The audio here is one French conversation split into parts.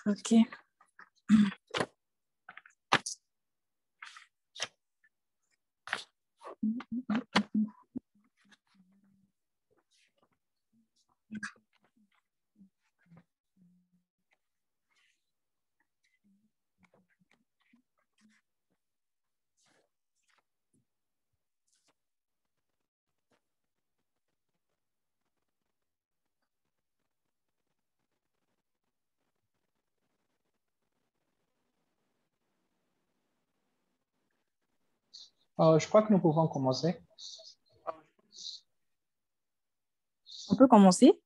Ok. Je crois que nous pouvons commencer. On peut commencer?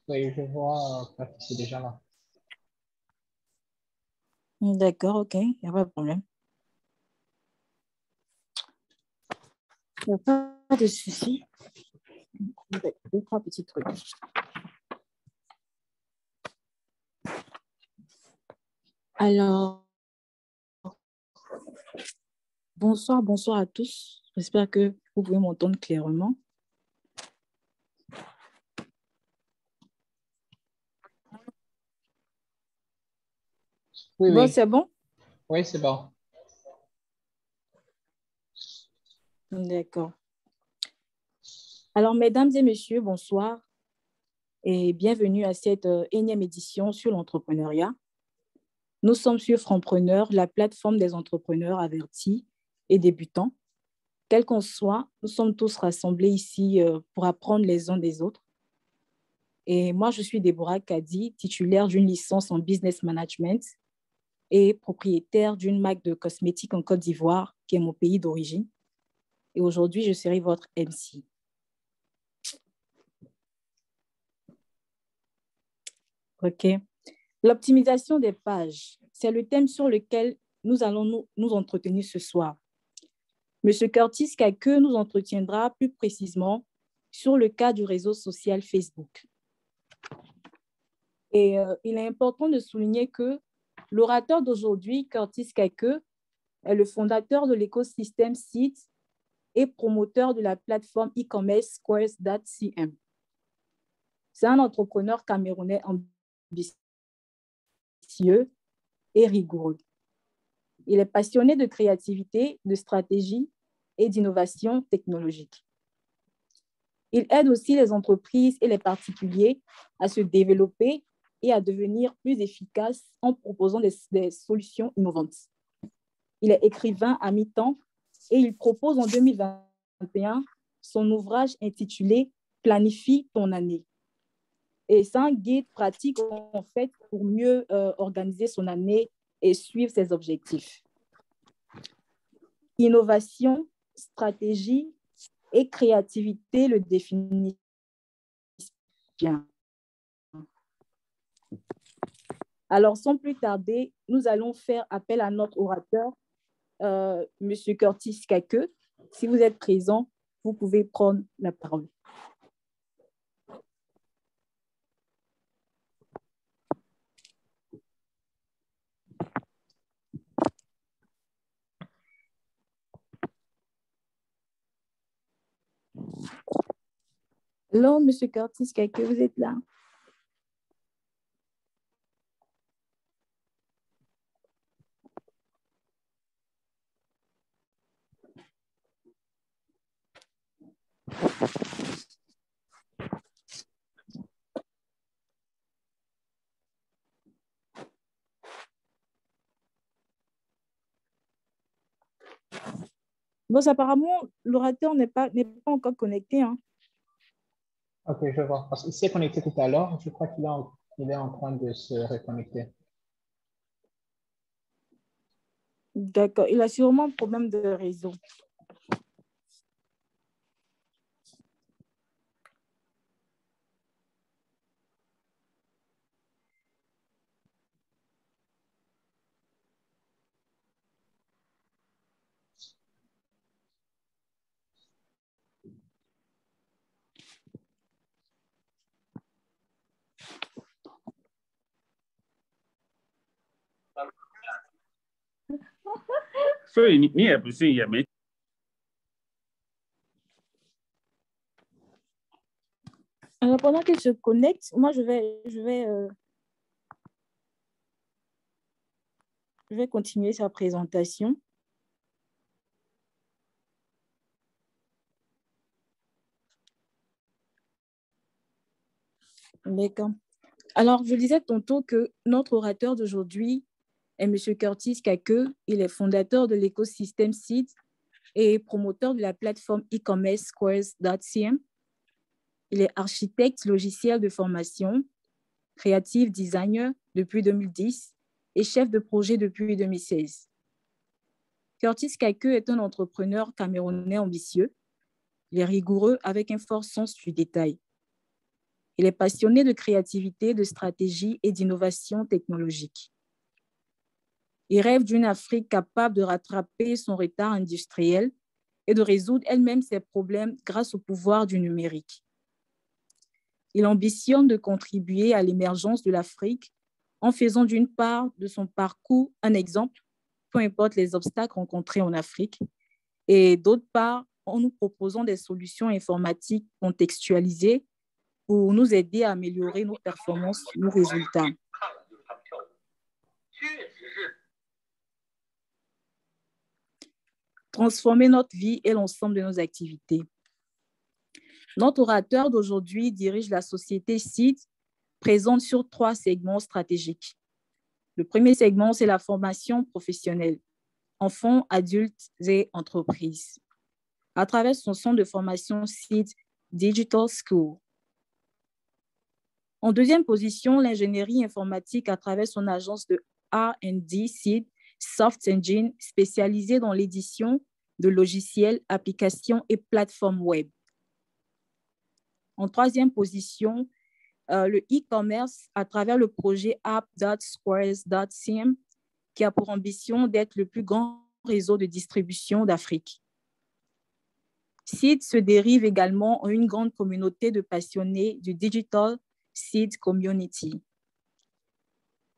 Oui, je vois que c'est déjà là. D'accord, ok, il n'y a pas de problème. Il n'y a pas de souci. Deux, trois petits trucs. Alors, bonsoir à tous. J'espère que vous pouvez m'entendre clairement. Oui, Bon, oui. c'est bon? Oui, c'est bon. D'accord. Alors, mesdames et messieurs, bonsoir et bienvenue à cette énième édition sur l'entrepreneuriat. Nous sommes sur Franpreneur, la plateforme des entrepreneurs avertis et débutants. Quel qu'on soit, nous sommes tous rassemblés ici pour apprendre les uns des autres. Et moi, je suis Déborah Kadi, titulaire d'une licence en business management et propriétaire d'une marque de cosmétiques en Côte d'Ivoire, qui est mon pays d'origine. Et aujourd'hui, je serai votre MC. OK. L'optimisation des pages, c'est le thème sur lequel nous allons nous entretenir ce soir. Monsieur Curtis Kake nous entretiendra plus précisément sur le cas du réseau social Facebook. Et il est important de souligner que l'orateur d'aujourd'hui, Curtis Kake, est le fondateur de l'écosystème Seeds et promoteur de la plateforme e-commerce Squares.cm. C'est un entrepreneur camerounais ambitieux et rigoureux. Il est passionné de créativité, de stratégie et d'innovation technologique. Il aide aussi les entreprises et les particuliers à se développer et à devenir plus efficaces en proposant des solutions innovantes. Il est écrivain à mi-temps et il propose en 2021 son ouvrage intitulé « Planifie ton année ». Et c'est un guide pratique en fait pour mieux organiser son année et suivre ses objectifs. Innovation, stratégie et créativité le définissent bien. Alors, sans plus tarder, nous allons faire appel à notre orateur, M. Curtis Kake. Si vous êtes présent, vous pouvez prendre la parole. Allô, M. Curtis Kake, vous êtes là? Bon, apparemment, l'orateur n'est pas encore connecté. Hein. Ok, je vois. Parce qu'il s'est connecté tout à l'heure. Je crois qu'il est en train de se reconnecter. D'accord. Il a sûrement un problème de réseau. Alors, pendant qu'il se connecte, moi, je vais Je vais continuer sa présentation. D'accord. Alors, je disais tantôt que notre orateur d'aujourd'hui est M. Curtis Kake. Il est fondateur de l'écosystème Seed et promoteur de la plateforme e-commerce Squares.cm. Il est architecte logiciel de formation, creative designer depuis 2010 et chef de projet depuis 2016. Curtis Kake est un entrepreneur camerounais ambitieux. Il est rigoureux avec un fort sens du détail. Il est passionné de créativité, de stratégie et d'innovation technologique. Il rêve d'une Afrique capable de rattraper son retard industriel et de résoudre elle-même ses problèmes grâce au pouvoir du numérique. Il ambitionne de contribuer à l'émergence de l'Afrique en faisant d'une part de son parcours un exemple, peu importe les obstacles rencontrés en Afrique, et d'autre part en nous proposant des solutions informatiques contextualisées pour nous aider à améliorer nos performances, nos résultats. Transformer notre vie et l'ensemble de nos activités. Notre orateur d'aujourd'hui dirige la société Seed, présente sur 3 segments stratégiques. Le premier segment, c'est la formation professionnelle, enfants, adultes et entreprises, à travers son centre de formation Seed Digital School. En deuxième position, l'ingénierie informatique à travers son agence de R&D Seed Soft Engine, spécialisée dans l'édition de logiciels, applications et plateformes web. En troisième position, le e-commerce à travers le projet app.squares.cm qui a pour ambition d'être le plus grand réseau de distribution d'Afrique. Seed se dérive également en une grande communauté de passionnés du Digital Seed Community.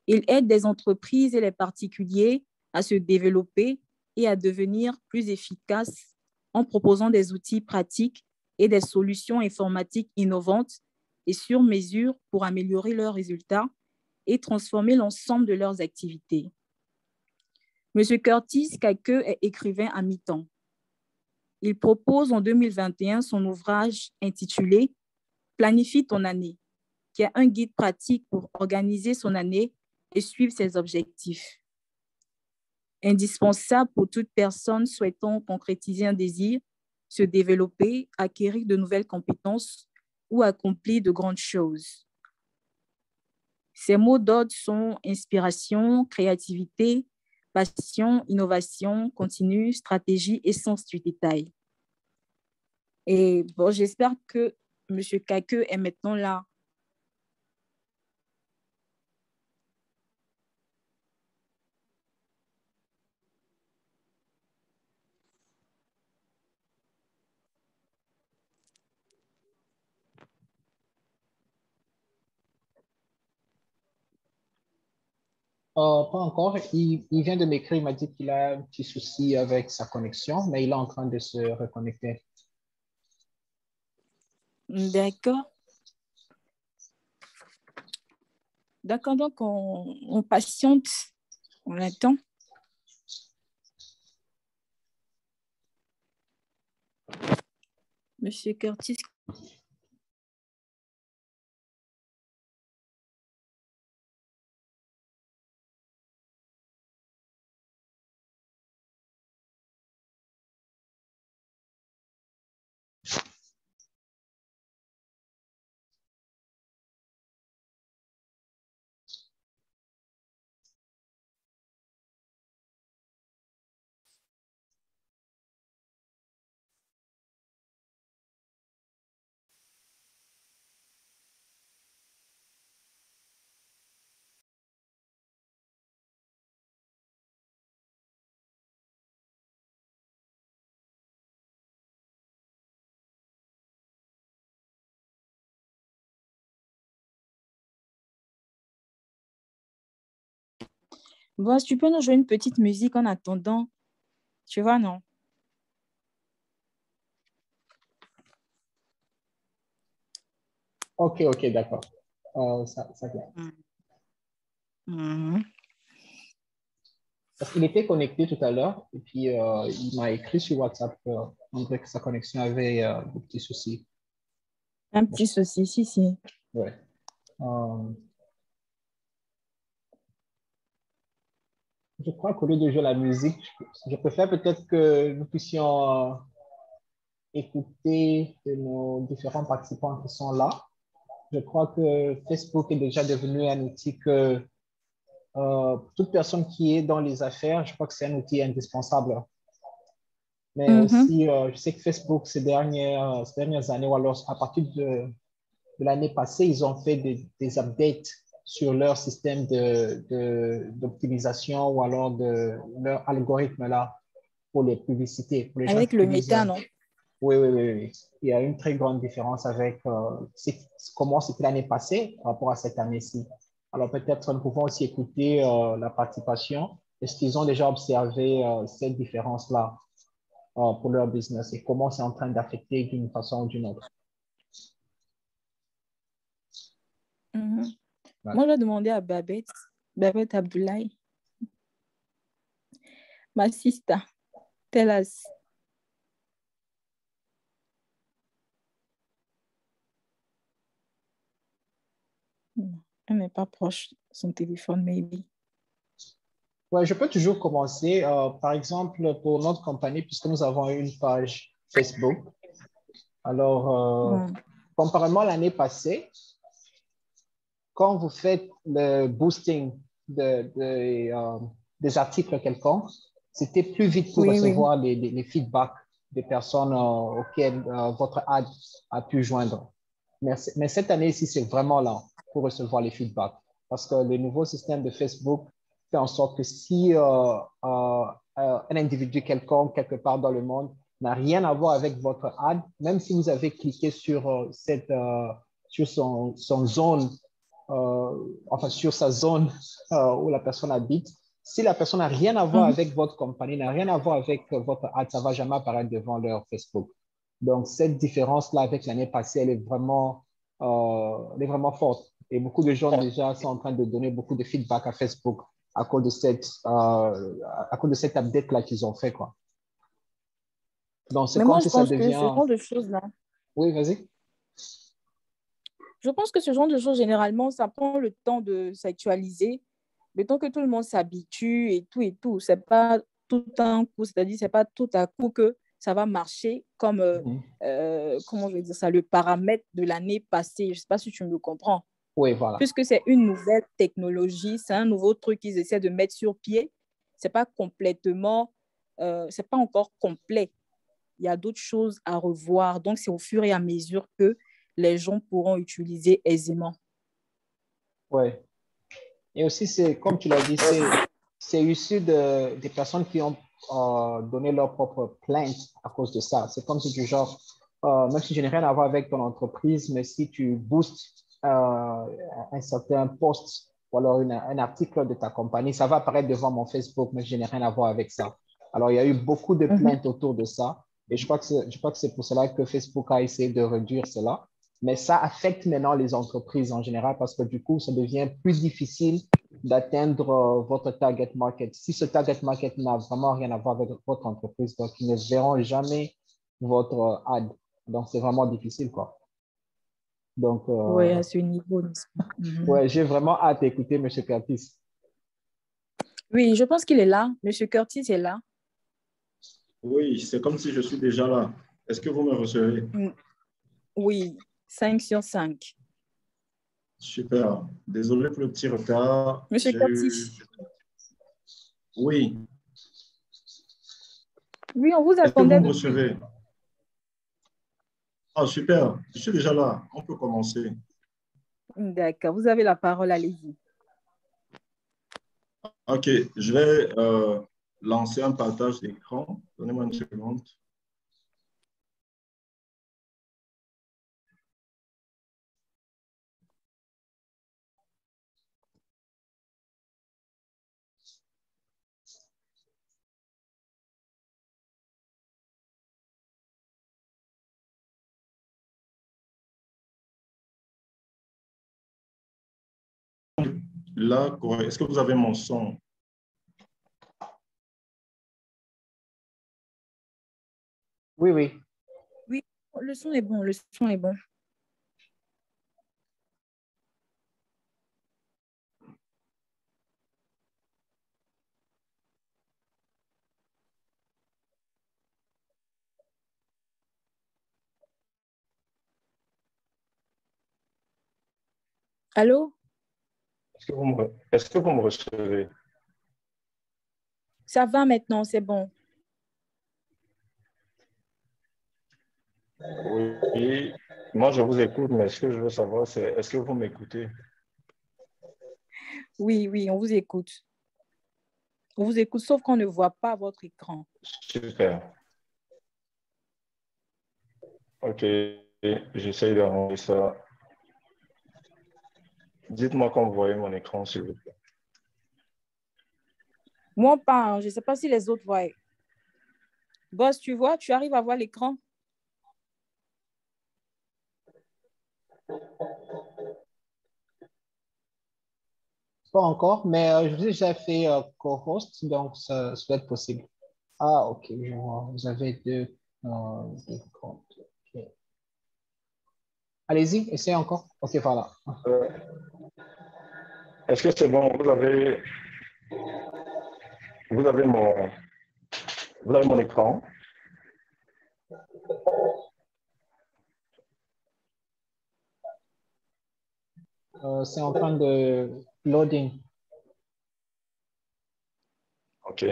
Il aide des entreprises et les particuliers à se développer et à devenir plus efficaces en proposant des outils pratiques et des solutions informatiques innovantes et sur mesure pour améliorer leurs résultats et transformer l'ensemble de leurs activités. M. Curtis Kake est écrivain à mi-temps. Il propose en 2021 son ouvrage intitulé « Planifie ton année », qui est un guide pratique pour organiser son année et suivre ses objectifs. Indispensable pour toute personne souhaitant concrétiser un désir, se développer, acquérir de nouvelles compétences ou accomplir de grandes choses. Ces mots d'ordre sont inspiration, créativité, passion, innovation, continue, stratégie et sens du détail. Et bon, j'espère que M. Kake est maintenant là. Pas encore. Il vient de m'écrire, il m'a dit qu'il a un petit souci avec sa connexion, mais il est en train de se reconnecter. D'accord. D'accord, donc on patiente, on attend. Monsieur Curtis. Bon, tu peux nous jouer une petite musique en attendant, tu vois, non? Ok, d'accord. Ça vient. Mhm. Parce qu'il était connecté tout à l'heure et puis il m'a écrit sur WhatsApp on dirait que sa connexion avait des petits soucis. Un petit souci, si, si. Ouais. Euh, je crois qu'au lieu de jouer la musique, je préfère peut-être que nous puissions écouter de nos différents participants qui sont là. Je crois que Facebook est déjà devenu un outil que toute personne qui est dans les affaires, je crois que c'est un outil indispensable. Mais Mhm. aussi, je sais que Facebook, ces dernières années, ou alors à partir de l'année passée, ils ont fait des updates sur leur système d'optimisation ou alors de leur algorithme là pour les publicités, pour les gens Avec qui le utilisent. méta, non? Oui, oui, oui, oui. Il y a une très grande différence avec comment c'était l'année passée par rapport à cette année-ci. Alors peut-être nous pouvons aussi écouter la participation. Est-ce qu'ils ont déjà observé cette différence-là pour leur business et comment c'est en train d'affecter d'une façon ou d'une autre? Mhm. Ouais. Moi, je vais demander à Babette Abdoulaye, ma sister, tell us. Elle n'est pas proche de son téléphone, maybe. Ouais, je peux toujours commencer. Par exemple, pour notre compagnie, puisque nous avons une page Facebook. Alors, Mm. comparément à l'année passée, quand vous faites le boosting des articles quelconques, c'était plus vite pour Oui, oui. recevoir les feedbacks des personnes auxquelles votre ad a pu joindre. Mais cette année-ci, c'est vraiment lent pour recevoir les feedbacks parce que le nouveau système de Facebook fait en sorte que si un individu quelconque, quelque part dans le monde, n'a rien à voir avec votre ad, même si vous avez cliqué sur, sur son zone enfin sur sa zone où la personne habite, si la personne n'a rien à voir Mhm. avec votre compagnie, n'a rien à voir avec votre ad, ça ne va jamais apparaître devant leur Facebook. Donc, cette différence-là avec l'année passée, elle est vraiment forte. Et beaucoup de gens déjà sont en train de donner beaucoup de feedback à Facebook à cause de cette update-là qu'ils ont fait, quoi. Donc, c'est Mais comme moi, je si ça pense que ce devient... genre de choses-là, Oui, vas-y. je pense que ce genre de choses, généralement, ça prend le temps de s'actualiser, le temps que tout le monde s'habitue et tout et tout. C'est pas tout un coup, c'est-à-dire, c'est pas tout à coup que ça va marcher comme, Mhm. comment je vais dire ça, le paramètre de l'année passée. Je sais pas si tu me comprends. Oui, voilà. Puisque c'est une nouvelle technologie, c'est un nouveau truc qu'ils essaient de mettre sur pied. C'est pas complètement, c'est pas encore complet. Il y a d'autres choses à revoir. Donc, c'est au fur et à mesure que les gens pourront utiliser aisément. Oui. Et aussi, c'est, comme tu l'as dit, c'est issu des personnes qui ont donné leur propre plainte à cause de ça. C'est comme si du genre, même si je n'ai rien à voir avec ton entreprise, mais si tu boostes un certain post ou alors un article de ta compagnie, ça va apparaître devant mon Facebook, mais je n'ai rien à voir avec ça. Alors, il y a eu beaucoup de Mhm. plaintes autour de ça. Et je crois que c'est pour cela que Facebook a essayé de réduire cela. Mais ça affecte maintenant les entreprises en général parce que du coup, ça devient plus difficile d'atteindre votre target market. Si ce target market n'a vraiment rien à voir avec votre entreprise, donc ils ne verront jamais votre ad. Donc, c'est vraiment difficile, quoi. Donc, Oui, à ce niveau, n'est-ce pas? Mhm. ouais, j'ai vraiment hâte d'écouter M. Curtis. Oui, je pense qu'il est là. Monsieur Curtis est là. Oui, c'est comme si je suis déjà là. Est-ce que vous me recevez? Mm. Oui, 5/5. Super. Désolé pour le petit retard. Monsieur J'ai eu... Curtis. Oui. Oui, on vous Est-ce que vous attendait me depuis. recevez? Ah, super. Je suis déjà là. On peut commencer. D'accord, vous avez la parole, allez-y. OK. Je vais lancer un partage d'écran. Donnez-moi une seconde. Là, est-ce que vous avez mon son? Oui, oui. Oui, le son est bon, le son est bon. Allô? Est-ce que vous me recevez? Ça va maintenant, c'est bon. Oui, moi je vous écoute, mais ce que je veux savoir, c'est est-ce que vous m'écoutez? Oui, oui, on vous écoute. On vous écoute, sauf qu'on ne voit pas votre écran. Super. Ok, j'essaye d'arranger ça. Dites-moi quand vous voyez mon écran, s'il vous plaît. Moi, pas, hein. Je ne sais pas si les autres voient. Boss, tu vois, tu arrives à voir l'écran? Pas encore, mais je vous ai déjà fait co-host, donc ça doit être possible. Ah, ok, je vois. Vous avez deux comptes. Ok. Allez-y, essayez encore. Ok, voilà. Euh, Est-ce que c'est bon? Vous avez mon, vous avez mon écran? C'est en train de loading. Ok.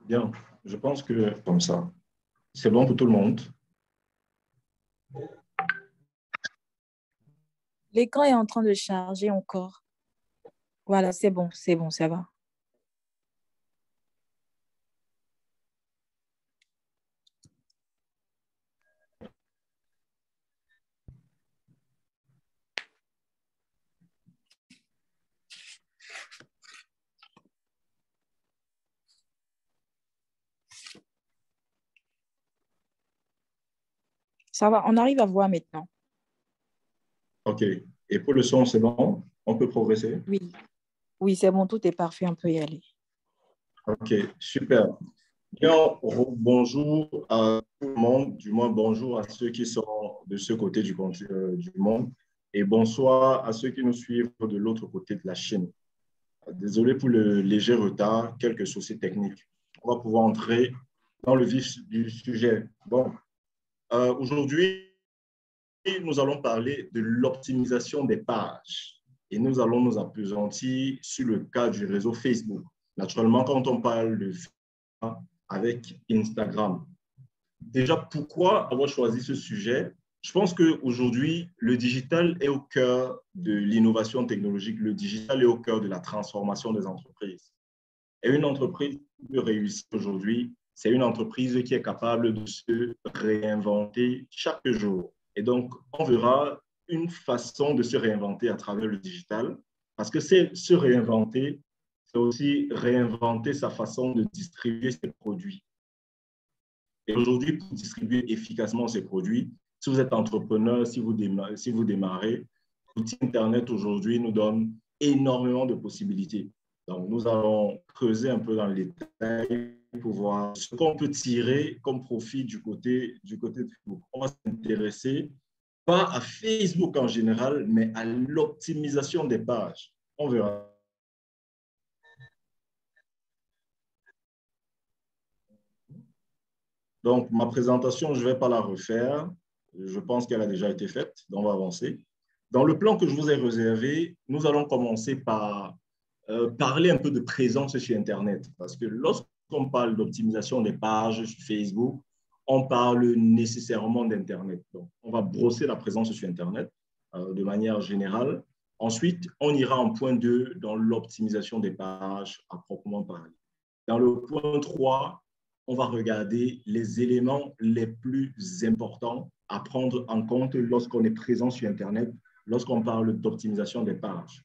Bien, je pense que comme ça, c'est bon pour tout le monde. L'écran est en train de charger encore. Voilà, c'est bon, ça va. Ça va, on arrive à voir maintenant. OK. Et pour le son, c'est bon? On peut progresser? Oui, oui, c'est bon, tout est parfait, on peut y aller. OK, super. Bien, bonjour à tout le monde, du moins bonjour à ceux qui sont de ce côté du monde et bonsoir à ceux qui nous suivent de l'autre côté de la Chine. Désolé pour le léger retard, quelques soucis techniques. On va pouvoir entrer dans le vif du sujet. Bon, aujourd'hui, nous allons parler de l'optimisation des pages et nous allons nous appesantir sur le cas du réseau Facebook. Naturellement, quand on parle de Facebook avec Instagram, déjà, pourquoi avoir choisi ce sujet? Je pense qu'aujourd'hui, le digital est au cœur de l'innovation technologique. Le digital est au cœur de la transformation des entreprises. Et une entreprise qui peut réussir aujourd'hui, c'est une entreprise qui est capable de se réinventer chaque jour. Et donc, on verra une façon de se réinventer à travers le digital, parce que c'est se réinventer, c'est aussi réinventer sa façon de distribuer ses produits. Et aujourd'hui, pour distribuer efficacement ces produits, si vous êtes entrepreneur, si vous démarrez, l'outil Internet aujourd'hui nous donne énormément de possibilités. Donc, nous allons creuser un peu dans les détails pouvoir, ce qu'on peut tirer comme profit du côté de Facebook. On va s'intéresser pas à Facebook en général, mais à l'optimisation des pages. On verra. Donc, ma présentation, je ne vais pas la refaire. Je pense qu'elle a déjà été faite, donc on va avancer. Dans le plan que je vous ai réservé, nous allons commencer par parler un peu de présence sur Internet. Parce que lorsqu'on parle d'optimisation des pages sur Facebook, on parle nécessairement d'Internet. Donc, on va brosser la présence sur Internet de manière générale. Ensuite, on ira en point 2 dans l'optimisation des pages à proprement parler. Dans le point 3, on va regarder les éléments les plus importants à prendre en compte lorsqu'on est présent sur Internet, lorsqu'on parle d'optimisation des pages.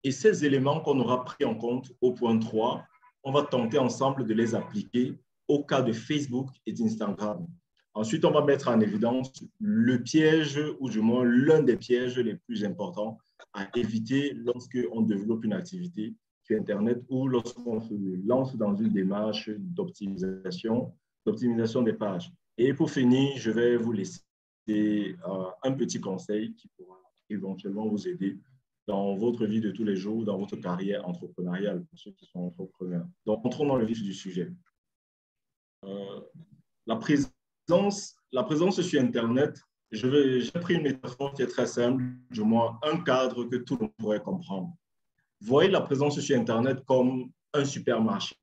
Et ces éléments qu'on aura pris en compte au point 3, on va tenter ensemble de les appliquer au cas de Facebook et d'Instagram. Ensuite, on va mettre en évidence le piège, ou du moins l'un des pièges les plus importants à éviter lorsqu'on développe une activité sur Internet ou lorsqu'on se lance dans une démarche d'optimisation des pages. Et pour finir, je vais vous laisser un petit conseil qui pourra éventuellement vous aider dans votre vie de tous les jours, dans votre carrière entrepreneuriale, pour ceux qui sont entrepreneurs. Donc, entrons dans le vif du sujet. La présence sur Internet, j'ai pris une métaphore qui est très simple, du moins un cadre que tout le monde pourrait comprendre. Voyez la présence sur Internet comme un supermarché.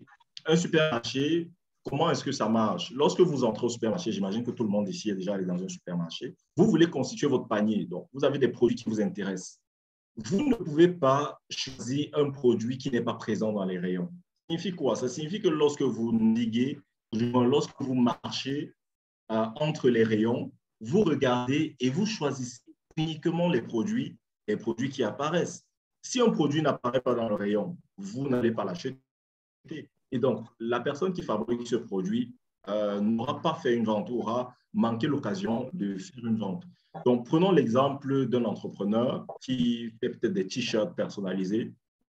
Un supermarché, comment est-ce que ça marche? Lorsque vous entrez au supermarché, j'imagine que tout le monde ici est déjà allé dans un supermarché, vous voulez constituer votre panier, donc vous avez des produits qui vous intéressent. Vous ne pouvez pas choisir un produit qui n'est pas présent dans les rayons. Ça signifie quoi? Ça signifie que lorsque vous naviguez, lorsque vous marchez entre les rayons, vous regardez et vous choisissez uniquement les produits qui apparaissent. Si un produit n'apparaît pas dans le rayon, vous n'allez pas l'acheter. Et donc, la personne qui fabrique ce produit n'aura pas fait une vente, aura manqué l'occasion de faire une vente. Donc, prenons l'exemple d'un entrepreneur qui fait peut-être des t-shirts personnalisés,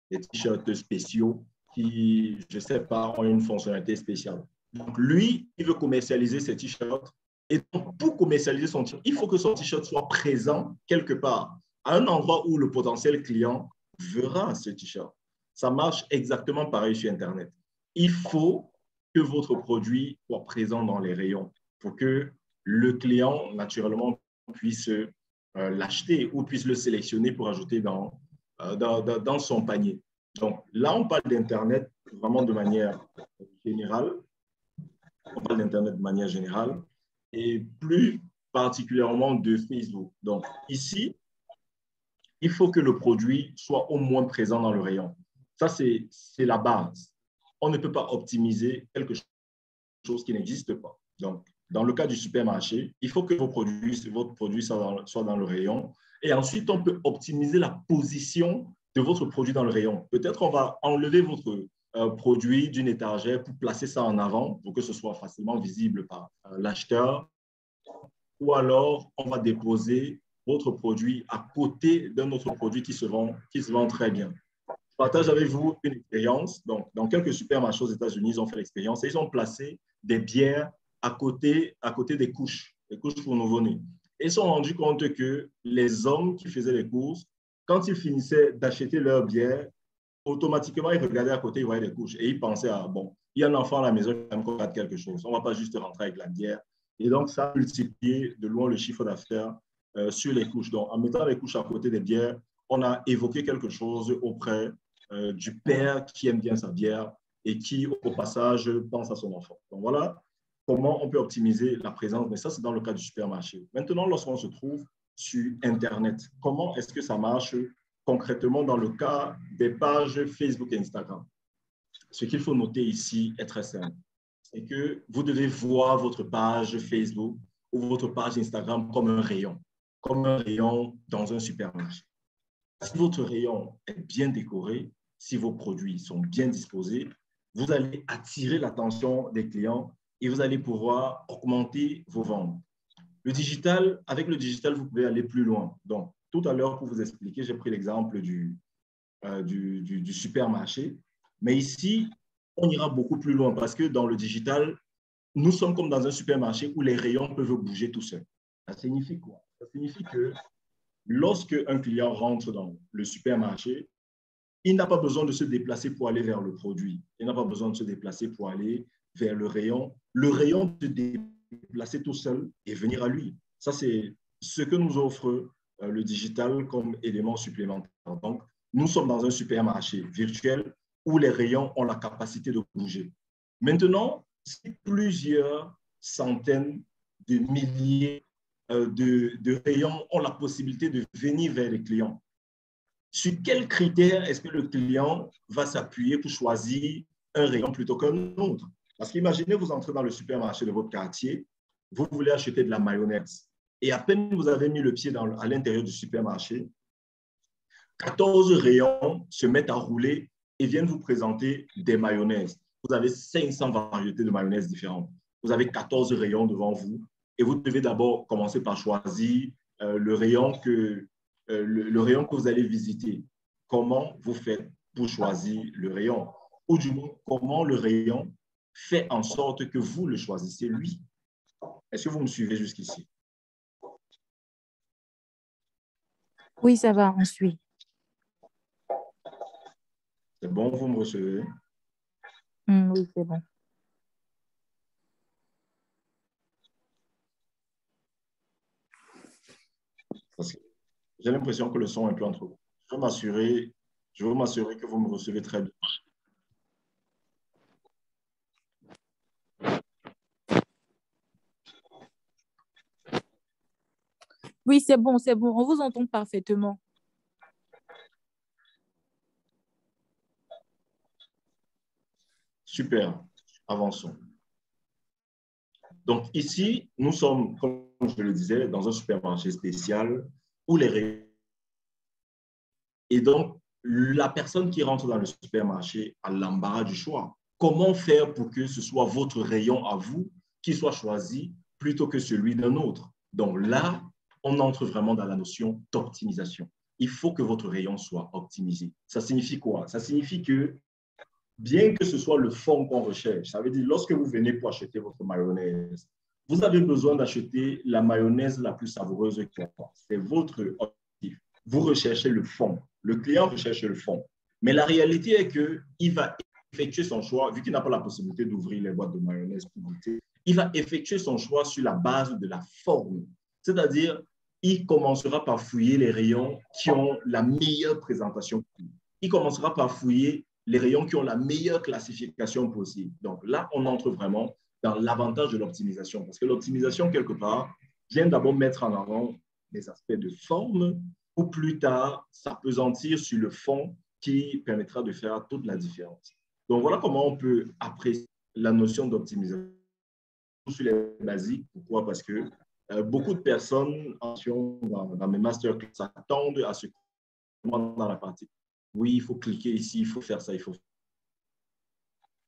des t-shirts spéciaux qui, je ne sais pas, ont une fonctionnalité spéciale. Donc, lui, il veut commercialiser ses t-shirts. Et donc, pour commercialiser son t-shirt, il faut que son t-shirt soit présent quelque part, à un endroit où le potentiel client verra ce t-shirt. Ça marche exactement pareil sur Internet. Il faut que votre produit soit présent dans les rayons pour que le client, naturellement, puisse l'acheter ou puisse le sélectionner pour ajouter dans son panier. Donc là, on parle d'Internet vraiment de manière générale. On parle d'Internet de manière générale et plus particulièrement de Facebook. Donc ici, il faut que le produit soit au moins présent dans le rayon. Ça, c'est la base. On ne peut pas optimiser quelque chose qui n'existe pas. Donc, dans le cas du supermarché, il faut que votre produit soit dans le rayon. Et ensuite, on peut optimiser la position de votre produit dans le rayon. Peut-être on va enlever votre produit d'une étagère pour placer ça en avant pour que ce soit facilement visible par l'acheteur. Ou alors, on va déposer votre produit à côté d'un autre produit qui se vend très bien. Je partage avec vous une expérience. Donc, dans quelques supermarchés aux États-Unis, ils ont fait l'expérience et ils ont placé des bières à côté des couches pour nouveau-nés. Ils se sont rendus compte que les hommes qui faisaient les courses, quand ils finissaient d'acheter leur bière, automatiquement, ils regardaient à côté, ils voyaient les couches et ils pensaient, bon, il y a un enfant à la maison qui regarde quelque chose. On ne va pas juste rentrer avec la bière. Et donc, ça a multiplié de loin le chiffre d'affaires sur les couches. Donc, en mettant les couches à côté des bières, on a évoqué quelque chose auprès du père qui aime bien sa bière et qui, au passage, pense à son enfant. Donc, voilà comment on peut optimiser la présence. Mais ça, c'est dans le cas du supermarché. Maintenant, lorsqu'on se trouve sur Internet, comment est-ce que ça marche concrètement dans le cas des pages Facebook et Instagram? Ce qu'il faut noter ici est très simple. C'est que vous devez voir votre page Facebook ou votre page Instagram comme un rayon dans un supermarché. Si votre rayon est bien décoré, si vos produits sont bien disposés, vous allez attirer l'attention des clients et vous allez pouvoir augmenter vos ventes. Avec le digital, vous pouvez aller plus loin. Donc, tout à l'heure, pour vous expliquer, j'ai pris l'exemple du supermarché. Mais ici, on ira beaucoup plus loin parce que dans le digital, nous sommes comme dans un supermarché où les rayons peuvent bouger tout seuls. Ça signifie quoi? Ça signifie que lorsque un client rentre dans le supermarché, il n'a pas besoin de se déplacer pour aller vers le produit. Il n'a pas besoin de se déplacer pour aller vers le rayon. Le rayon se déplacer tout seul et venir à lui. Ça, c'est ce que nous offre le digital comme élément supplémentaire. Donc, nous sommes dans un supermarché virtuel où les rayons ont la capacité de bouger. Maintenant, si plusieurs centaines de milliers de rayons ont la possibilité de venir vers les clients, sur quels critères est-ce que le client va s'appuyer pour choisir un rayon plutôt qu'un autre? Parce qu'imaginez, vous entrez dans le supermarché de votre quartier, vous voulez acheter de la mayonnaise. Et à peine vous avez mis le pied à l'intérieur du supermarché, 14 rayons se mettent à rouler et viennent vous présenter des mayonnaises. Vous avez 500 variétés de mayonnaise différentes. Vous avez 14 rayons devant vous et vous devez d'abord commencer par choisir le rayon que vous allez visiter. Comment vous faites pour choisir le rayon? Ou du moins, comment le rayon fait en sorte que vous le choisissez lui? Est-ce que vous me suivez jusqu'ici? Oui, ça va, on suit. C'est bon, vous me recevez? Oui, c'est bon. Parce que j'ai l'impression que le son est un peu entre vous. Je veux m'assurer que vous me recevez très bien. Oui, c'est bon, c'est bon. On vous entend parfaitement. Super, avançons. Donc ici, nous sommes, comme je le disais, dans un supermarché spécial où les rayons. Et donc, la personne qui rentre dans le supermarché a l'embarras du choix. Comment faire pour que ce soit votre rayon à vous qui soit choisi plutôt que celui d'un autre? Donc là, on entre vraiment dans la notion d'optimisation. Il faut que votre rayon soit optimisé. Ça signifie quoi? Ça signifie que bien que ce soit le fond qu'on recherche, ça veut dire lorsque vous venez pour acheter votre mayonnaise, vous avez besoin d'acheter la mayonnaise la plus savoureuse qui soit. C'est votre objectif. Vous recherchez le fond. Le client recherche le fond. Mais la réalité est qu'il va effectuer son choix, vu qu'il n'a pas la possibilité d'ouvrir les boîtes de mayonnaise pour goûter, il va effectuer son choix sur la base de la forme. C'est-à-dire, il commencera par fouiller les rayons qui ont la meilleure présentation. Il commencera par fouiller les rayons qui ont la meilleure classification possible. Donc là, on entre vraiment dans l'avantage de l'optimisation. Parce que l'optimisation, quelque part, vient d'abord mettre en avant des aspects de forme ou plus tard s'appesantir sur le fond qui permettra de faire toute la différence. Donc voilà comment on peut apprécier la notion d'optimisation sur les basiques. Pourquoi? Parce que beaucoup de personnes dans mes masterclass s'attendent à ce que dans la partie. Oui, il faut cliquer ici, il faut faire ça, il faut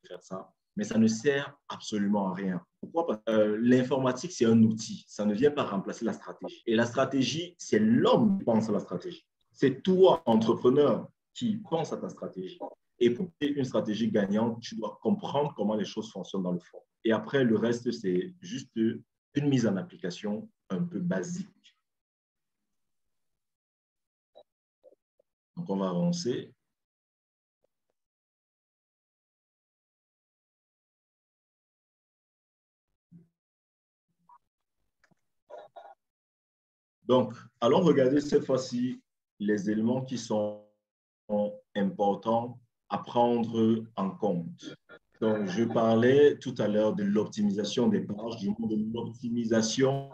faire ça. Mais ça ne sert absolument à rien. Pourquoi? Parce que l'informatique, c'est un outil. Ça ne vient pas remplacer la stratégie. Et la stratégie, c'est l'homme qui pense à la stratégie. C'est toi, entrepreneur, qui pense à ta stratégie. Et pour créer une stratégie gagnante, tu dois comprendre comment les choses fonctionnent dans le fond. Et après, le reste, c'est juste une mise en application un peu basique. Donc, on va avancer. Donc, allons regarder cette fois-ci les éléments qui sont importants à prendre en compte. Donc, je parlais tout à l'heure de l'optimisation des pages, du moins de l'optimisation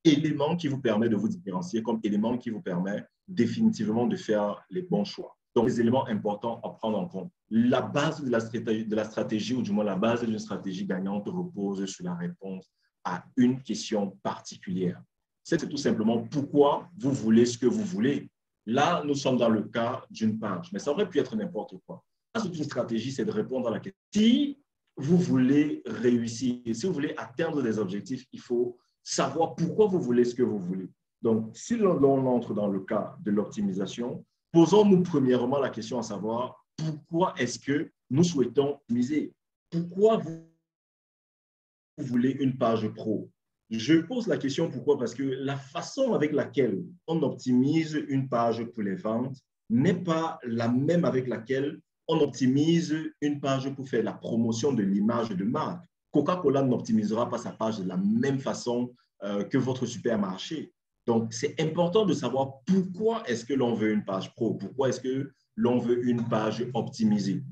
élément qui vous permet de vous différencier comme élément qui vous permet définitivement de faire les bons choix. Donc, les éléments importants à prendre en compte. La base de la stratégie, ou du moins la base d'une stratégie gagnante, repose sur la réponse à une question particulière. C'est tout simplement pourquoi vous voulez ce que vous voulez. Là, nous sommes dans le cas d'une page, mais ça aurait pu être n'importe quoi. C'est une stratégie, c'est de répondre à la question. Si vous voulez réussir, si vous voulez atteindre des objectifs, il faut savoir pourquoi vous voulez ce que vous voulez. Donc, si l'on entre dans le cas de l'optimisation, posons-nous premièrement la question à savoir pourquoi est-ce que nous souhaitons miser? Pourquoi vous voulez une page pro? Je pose la question pourquoi? Parce que la façon avec laquelle on optimise une page pour les ventes n'est pas la même avec laquelle on optimise une page pour faire la promotion de l'image de marque. Coca-Cola n'optimisera pas sa page de la même façon que votre supermarché. Donc, c'est important de savoir pourquoi est-ce que l'on veut une page pro, pourquoi est-ce que l'on veut une page optimisée.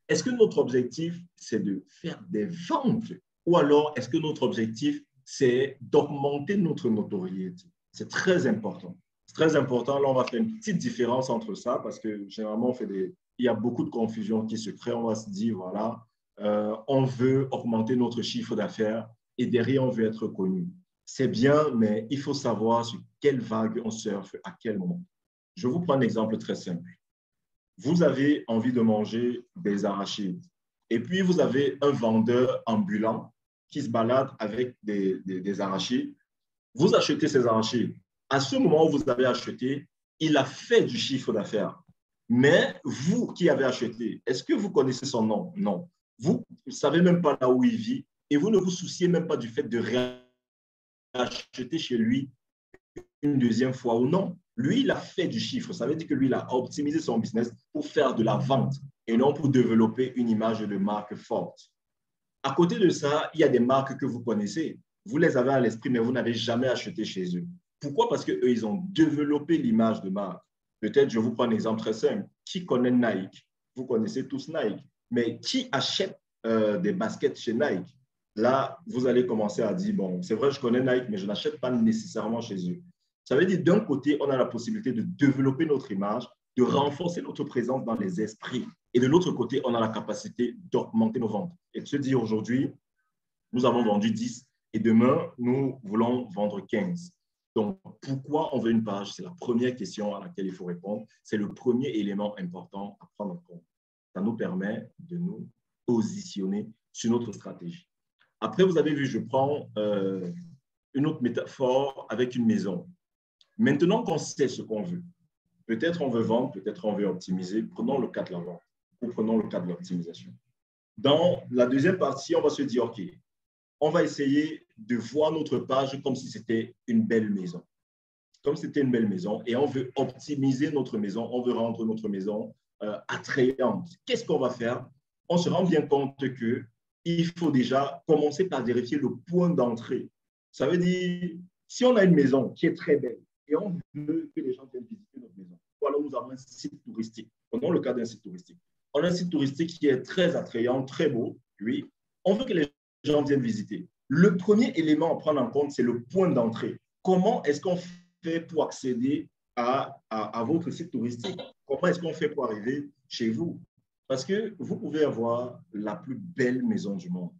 Est-ce que notre objectif, c'est de faire des ventes ou alors est-ce que notre objectif, c'est d'augmenter notre notoriété? C'est très important. C'est très important. Là, on va faire une petite différence entre ça parce que généralement, il y a beaucoup de confusion qui se crée. On va se dire, voilà, on veut augmenter notre chiffre d'affaires et derrière, on veut être connu. C'est bien, mais il faut savoir sur quelle vague on surfe à quel moment. Je vous prends un exemple très simple. Vous avez envie de manger des arachides et puis vous avez un vendeur ambulant qui se balade avec des arachides. Vous achetez ces arachides. À ce moment où vous avez acheté, il a fait du chiffre d'affaires. Mais vous qui avez acheté, est-ce que vous connaissez son nom? Non. Vous ne savez même pas là où il vit et vous ne vous souciez même pas du fait de réacheter chez lui une deuxième fois ou non. Lui, il a fait du chiffre. Ça veut dire que lui, il a optimisé son business pour faire de la vente et non pour développer une image de marque forte. À côté de ça, il y a des marques que vous connaissez. Vous les avez à l'esprit, mais vous n'avez jamais acheté chez eux. Pourquoi? Parce qu'eux, ils ont développé l'image de marque. Peut-être, je vous prends un exemple très simple. Qui connaît Nike? Vous connaissez tous Nike. Mais qui achète des baskets chez Nike? Là, vous allez commencer à dire, bon, c'est vrai, je connais Nike, mais je n'achète pas nécessairement chez eux. Ça veut dire, d'un côté, on a la possibilité de développer notre image, de renforcer notre présence dans les esprits. Et de l'autre côté, on a la capacité d'augmenter nos ventes. Et de se dire, aujourd'hui, nous avons vendu 10 et demain, nous voulons vendre 15. Donc, pourquoi on veut une page? C'est la première question à laquelle il faut répondre. C'est le premier élément important à prendre en compte. Ça nous permet de nous positionner sur notre stratégie. Après, vous avez vu, je prends une autre métaphore avec une maison. Maintenant qu'on sait ce qu'on veut, peut-être on veut vendre, peut-être on veut optimiser, prenons le cas de la vente ou prenons le cas de l'optimisation. Dans la deuxième partie, on va se dire, OK, on va essayer de voir notre page comme si c'était une belle maison. Comme si c'était une belle maison et on veut optimiser notre maison, on veut rendre notre maison attrayante. Qu'est-ce qu'on va faire? On se rend bien compte qu'il faut déjà commencer par vérifier le point d'entrée. Ça veut dire, si on a une maison qui est très belle et on veut que les gens viennent visiter notre maison, ou alors nous avons un site touristique. Prenons le cas d'un site touristique. On a un site touristique qui est très attrayant, très beau, oui. On veut que les gens viennent visiter. Le premier élément à prendre en compte, c'est le point d'entrée. Comment est-ce qu'on fait pour accéder à votre site touristique? Comment est-ce qu'on fait pour arriver chez vous? Parce que vous pouvez avoir la plus belle maison du monde.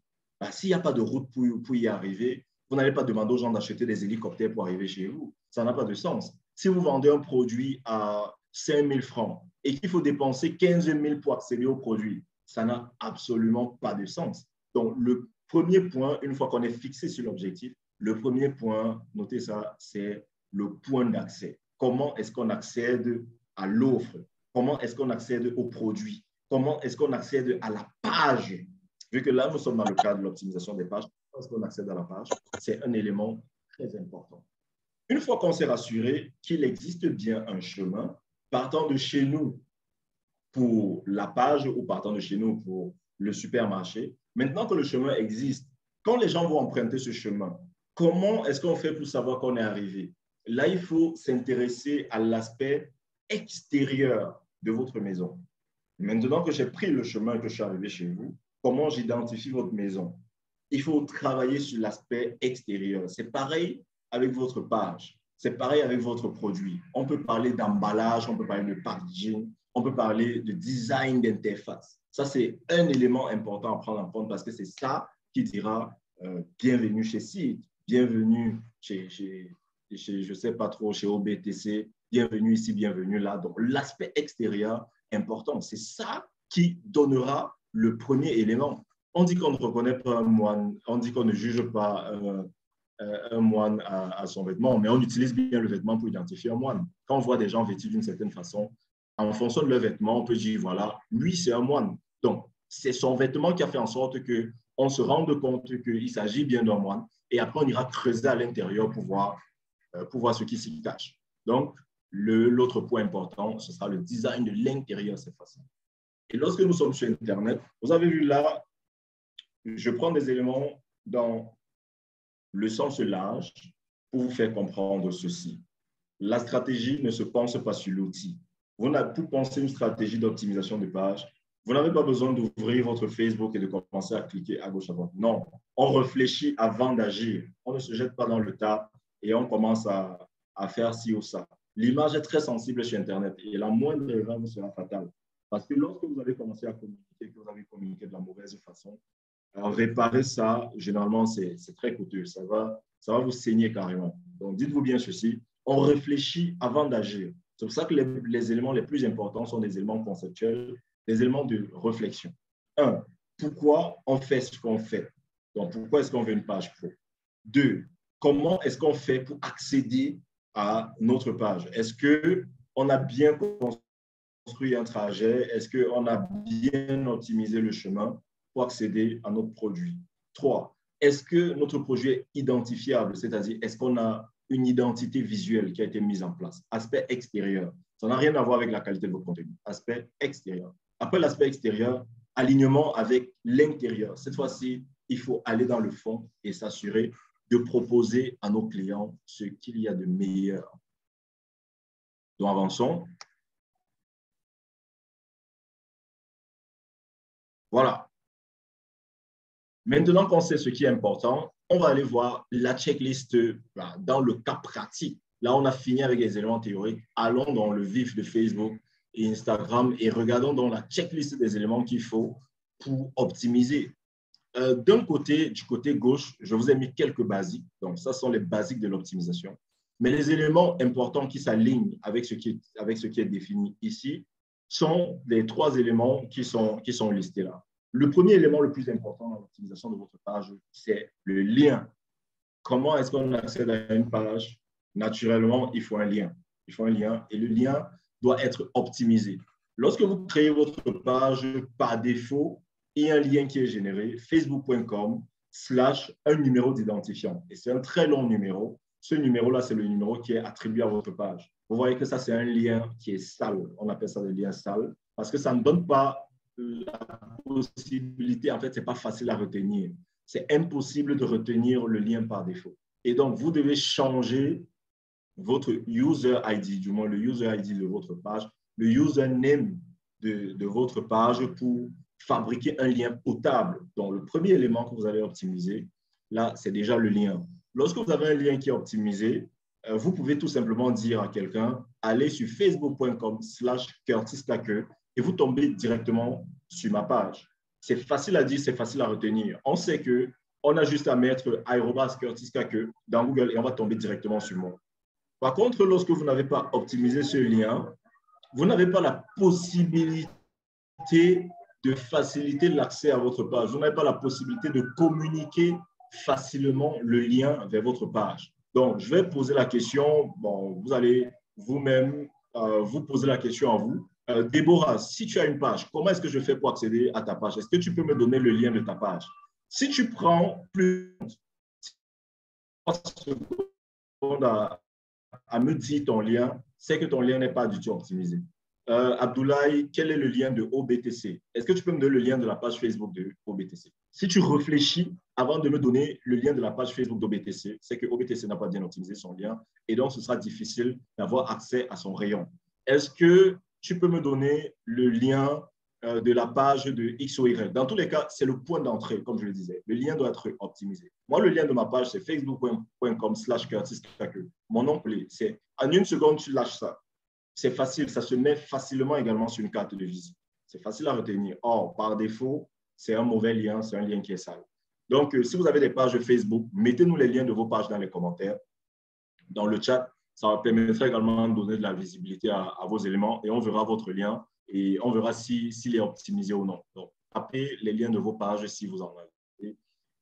Ben, s'il n'y a pas de route pour y arriver, vous n'allez pas demander aux gens d'acheter des hélicoptères pour arriver chez vous. Ça n'a pas de sens. Si vous vendez un produit à 5 000 francs et qu'il faut dépenser 15 000 pour accéder au produit, ça n'a absolument pas de sens. Donc, le premier point, une fois qu'on est fixé sur l'objectif, le premier point, notez ça, c'est le point d'accès. Comment est-ce qu'on accède à l'offre? Comment est-ce qu'on accède au produit? Comment est-ce qu'on accède à la page? Vu que là, nous sommes dans le cadre de l'optimisation des pages, comment est-ce qu'on accède à la page? C'est un élément très important. Une fois qu'on s'est rassuré qu'il existe bien un chemin partant de chez nous pour la page ou partant de chez nous pour le supermarché, maintenant que le chemin existe, quand les gens vont emprunter ce chemin, comment est-ce qu'on fait pour savoir qu'on est arrivé? Là, il faut s'intéresser à l'aspect extérieur de votre maison. Maintenant que j'ai pris le chemin, que je suis arrivé chez vous, comment j'identifie votre maison? Il faut travailler sur l'aspect extérieur. C'est pareil avec votre page. C'est pareil avec votre produit. On peut parler d'emballage, on peut parler de packaging, on peut parler de design d'interface. Ça, c'est un élément important à prendre en compte parce que c'est ça qui dira bienvenue chez Seed, bienvenue chez je ne sais pas trop, chez OBTC, bienvenue ici, bienvenue là. Donc, l'aspect extérieur important, c'est ça qui donnera le premier élément. On dit qu'on ne reconnaît pas un moine, on dit qu'on ne juge pas un moine à son vêtement, mais on utilise bien le vêtement pour identifier un moine. Quand on voit des gens vêtus d'une certaine façon, En fonction de leur vêtement, on peut dire, voilà, lui, c'est un moine. Donc, c'est son vêtement qui a fait en sorte qu'on se rende compte qu'il s'agit bien d'un moine. Et après, on ira creuser à l'intérieur pour voir ce qui s'y cache. Donc, l'autre point important, ce sera le design de l'intérieur cette fois-ci. Et lorsque nous sommes sur Internet, vous avez vu là, je prends des éléments dans le sens large pour vous faire comprendre ceci. La stratégie ne se pense pas sur l'outil. Pour penser une stratégie d'optimisation de page, vous n'avez pas besoin d'ouvrir votre Facebook et de commencer à cliquer à gauche à droite. Non, on réfléchit avant d'agir. On ne se jette pas dans le tas et on commence à faire ci ou ça. L'image est très sensible sur Internet et la moindre erreur vous sera fatale. Parce que lorsque vous avez commencé à communiquer, que vous avez communiqué de la mauvaise façon, réparer ça, généralement, c'est très coûteux. Ça va vous saigner carrément. Donc, dites-vous bien ceci, on réfléchit avant d'agir. C'est pour ça que les éléments les plus importants sont des éléments conceptuels, des éléments de réflexion. Un, pourquoi on fait ce qu'on fait? Donc, pourquoi est-ce qu'on veut une page pro? Deux, comment est-ce qu'on fait pour accéder à notre page? Est-ce qu'on a bien construit un trajet? Est-ce qu'on a bien optimisé le chemin pour accéder à notre produit? 3. Est-ce que notre produit est identifiable? C'est-à-dire, est-ce qu'on a une identité visuelle qui a été mise en place? Aspect extérieur. Ça n'a rien à voir avec la qualité de votre contenu. Aspect extérieur. Après l'aspect extérieur, alignement avec l'intérieur. Cette fois-ci, il faut aller dans le fond et s'assurer de proposer à nos clients ce qu'il y a de meilleur. Donc, avançons. Voilà. Maintenant qu'on sait ce qui est important, on va aller voir la checklist dans le cas pratique. Là, on a fini avec les éléments théoriques. Allons dans le vif de Facebook et Instagram et regardons dans la checklist des éléments qu'il faut pour optimiser. D'un côté, du côté gauche, je vous ai mis quelques basiques. Donc, ça sont les basiques de l'optimisation. Mais les éléments importants qui s'alignent avec ce qui est défini ici sont les 3 éléments qui sont listés là. Le premier élément le plus important dans l'optimisation de votre page, c'est le lien. Comment est-ce qu'on accède à une page? Naturellement, il faut un lien. Il faut un lien et le lien doit être optimisé. Lorsque vous créez votre page, par défaut, il y a un lien qui est généré, facebook.com/un numéro d'identifiant. Et c'est un très long numéro. Ce numéro-là, c'est le numéro qui est attribué à votre page. Vous voyez que ça, c'est un lien qui est sale. On appelle ça le lien sale parce que ça ne donne pas la possibilité, en fait, ce n'est pas facile à retenir. C'est impossible de retenir le lien par défaut. Et donc, vous devez changer votre user ID, du moins le user ID de votre page, le username de votre page pour fabriquer un lien potable. Donc, le premier élément que vous allez optimiser, là, c'est déjà le lien. Lorsque vous avez un lien qui est optimisé, vous pouvez tout simplement dire à quelqu'un, allez sur facebook.com/CurtisTaker et vous tombez directement sur ma page. C'est facile à dire, c'est facile à retenir. On sait qu'on a juste à mettre @CurtisTaker dans Google et on va tomber directement sur moi. Par contre, lorsque vous n'avez pas optimisé ce lien, vous n'avez pas la possibilité de faciliter l'accès à votre page. Vous n'avez pas la possibilité de communiquer facilement le lien vers votre page. Donc, je vais poser la question. Bon, vous allez vous-même vous poser la question à vous. Déborah, si tu as une page, comment est-ce que je fais pour accéder à ta page? Est-ce que tu peux me donner le lien de ta page? Si tu prends plus de 3 secondes à me dire ton lien, c'est que ton lien n'est pas du tout optimisé. Abdoulaye, quel est le lien de OBTC? Est-ce que tu peux me donner le lien de la page Facebook de OBTC? Si tu réfléchis avant de me donner le lien de la page Facebook d'OBTC, c'est que OBTC n'a pas bien optimisé son lien et donc ce sera difficile d'avoir accès à son rayon. Est-ce que tu peux me donner le lien de la page de X ou Y? Dans tous les cas, c'est le point d'entrée, comme je le disais. Le lien doit être optimisé. Moi, le lien de ma page, c'est facebook.com/CurtisTaker. Mon nom-clé, c'est en 1 seconde, tu lâches ça. C'est facile, ça se met facilement également sur une carte de visite. C'est facile à retenir. Or, par défaut, c'est un mauvais lien, c'est un lien qui est sale. Donc, si vous avez des pages Facebook, mettez-nous les liens de vos pages dans les commentaires, dans le chat. Ça permettra également de donner de la visibilité à vos éléments et on verra votre lien et on verra s'il est optimisé ou non. Donc, tapez les liens de vos pages si vous en avez.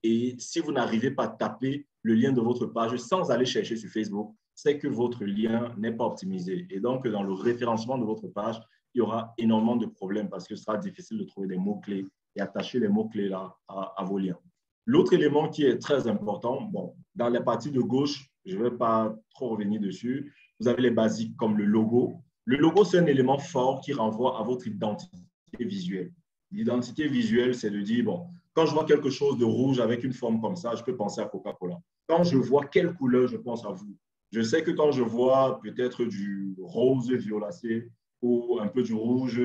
Et si vous n'arrivez pas à taper le lien de votre page sans aller chercher sur Facebook, c'est que votre lien n'est pas optimisé. Et donc, dans le référencement de votre page, il y aura énormément de problèmes parce que ce sera difficile de trouver des mots-clés et attacher les mots-clés là à vos liens. L'autre élément qui est très important, bon, dans la partie de gauche, je ne vais pas trop revenir dessus, vous avez les basiques comme le logo. Le logo, c'est un élément fort qui renvoie à votre identité visuelle. L'identité visuelle, c'est de dire, bon, quand je vois quelque chose de rouge avec une forme comme ça, je peux penser à Coca-Cola. Quand je vois quelle couleur, je pense à vous. Je sais que quand je vois peut-être du rose violacé ou un peu du rouge,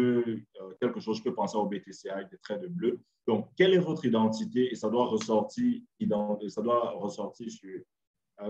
quelque chose, je peux penser au BTC avec des traits de bleu. Donc, quelle est votre identité? Et ça doit ressortir,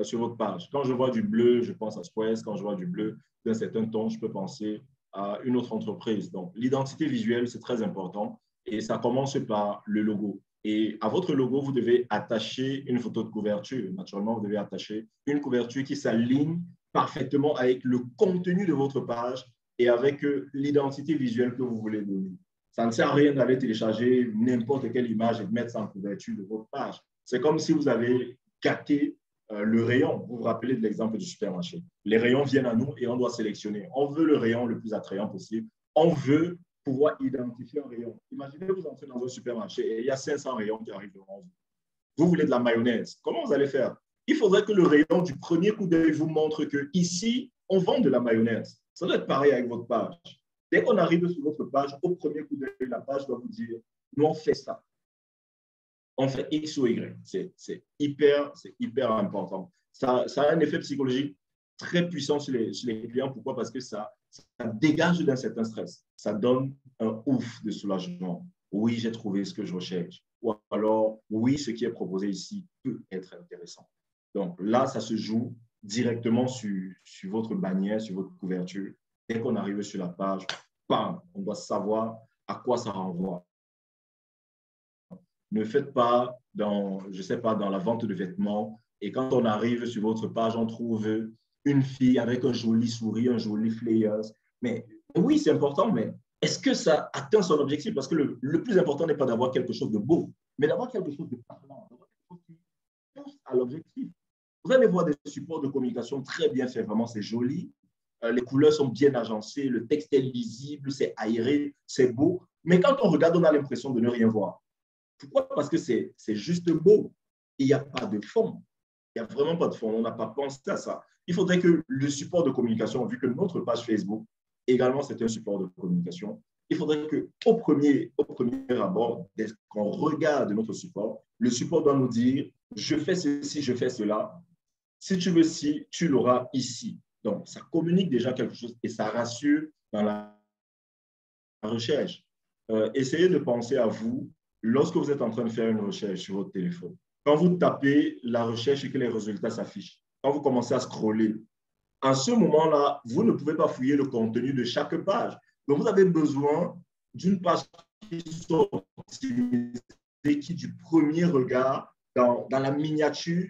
sur votre page. Quand je vois du bleu, je pense à Squares. Quand je vois du bleu d'un certain ton, je peux penser à une autre entreprise. Donc, l'identité visuelle, c'est très important et ça commence par le logo. Et à votre logo, vous devez attacher une photo de couverture. Naturellement, vous devez attacher une couverture qui s'aligne parfaitement avec le contenu de votre page et avec l'identité visuelle que vous voulez donner. Ça ne sert à rien d'aller télécharger n'importe quelle image et de mettre ça en couverture de votre page. C'est comme si vous avez gâté le rayon. Vous vous rappelez de l'exemple du supermarché. Les rayons viennent à nous et on doit sélectionner. On veut le rayon le plus attrayant possible. On veut pouvoir identifier un rayon. Imaginez, vous entrez dans un supermarché et il y a 500 rayons qui arrivent devant vous. Vous voulez de la mayonnaise. Comment vous allez faire? Il faudrait que le rayon du premier coup d'œil vous montre qu'ici, on vend de la mayonnaise. Ça doit être pareil avec votre page. Dès qu'on arrive sur votre page, au premier coup d'œil, la page doit vous dire, nous, on fait ça. On fait X ou Y. C'est hyper important. Ça a un effet psychologique très puissant sur les clients. Pourquoi? Parce que ça dégage d'un certain stress. Ça donne un ouf de soulagement. Oui, j'ai trouvé ce que je recherche. Ou alors, oui, ce qui est proposé ici peut être intéressant. Donc là, ça se joue directement sur votre bannière, sur votre couverture. Dès qu'on arrive sur la page, bam, on doit savoir à quoi ça renvoie. Ne faites pas dans la vente de vêtements et quand on arrive sur votre page, on trouve une fille avec un joli sourire, un joli flayers. Mais oui, c'est important, mais est-ce que ça atteint son objectif? Parce que le plus important n'est pas d'avoir quelque chose de beau, mais d'avoir quelque chose de parlant, d'avoir quelque chose qui pousse à l'objectif. Vous allez voir des supports de communication très bien faits, vraiment, c'est joli. Les couleurs sont bien agencées, le texte est lisible, c'est aéré, c'est beau. Mais quand on regarde, on a l'impression de ne rien voir. Pourquoi? Parce que c'est juste beau. Il n'y a pas de fond. Il n'y a vraiment pas de fond. On n'a pas pensé à ça. Il faudrait que le support de communication, vu que notre page Facebook, également, c'est un support de communication, il faudrait qu'au premier abord, dès qu'on regarde notre support, le support doit nous dire, je fais ceci, je fais cela. Si tu veux ci, tu l'auras ici. Donc, ça communique déjà quelque chose et ça rassure dans la recherche. Essayez de penser à vous lorsque vous êtes en train de faire une recherche sur votre téléphone. Quand vous tapez la recherche et que les résultats s'affichent, quand vous commencez à scroller, à ce moment-là, vous ne pouvez pas fouiller le contenu de chaque page. Donc, vous avez besoin d'une page qui soit optimisée, qui du premier regard, dans la miniature,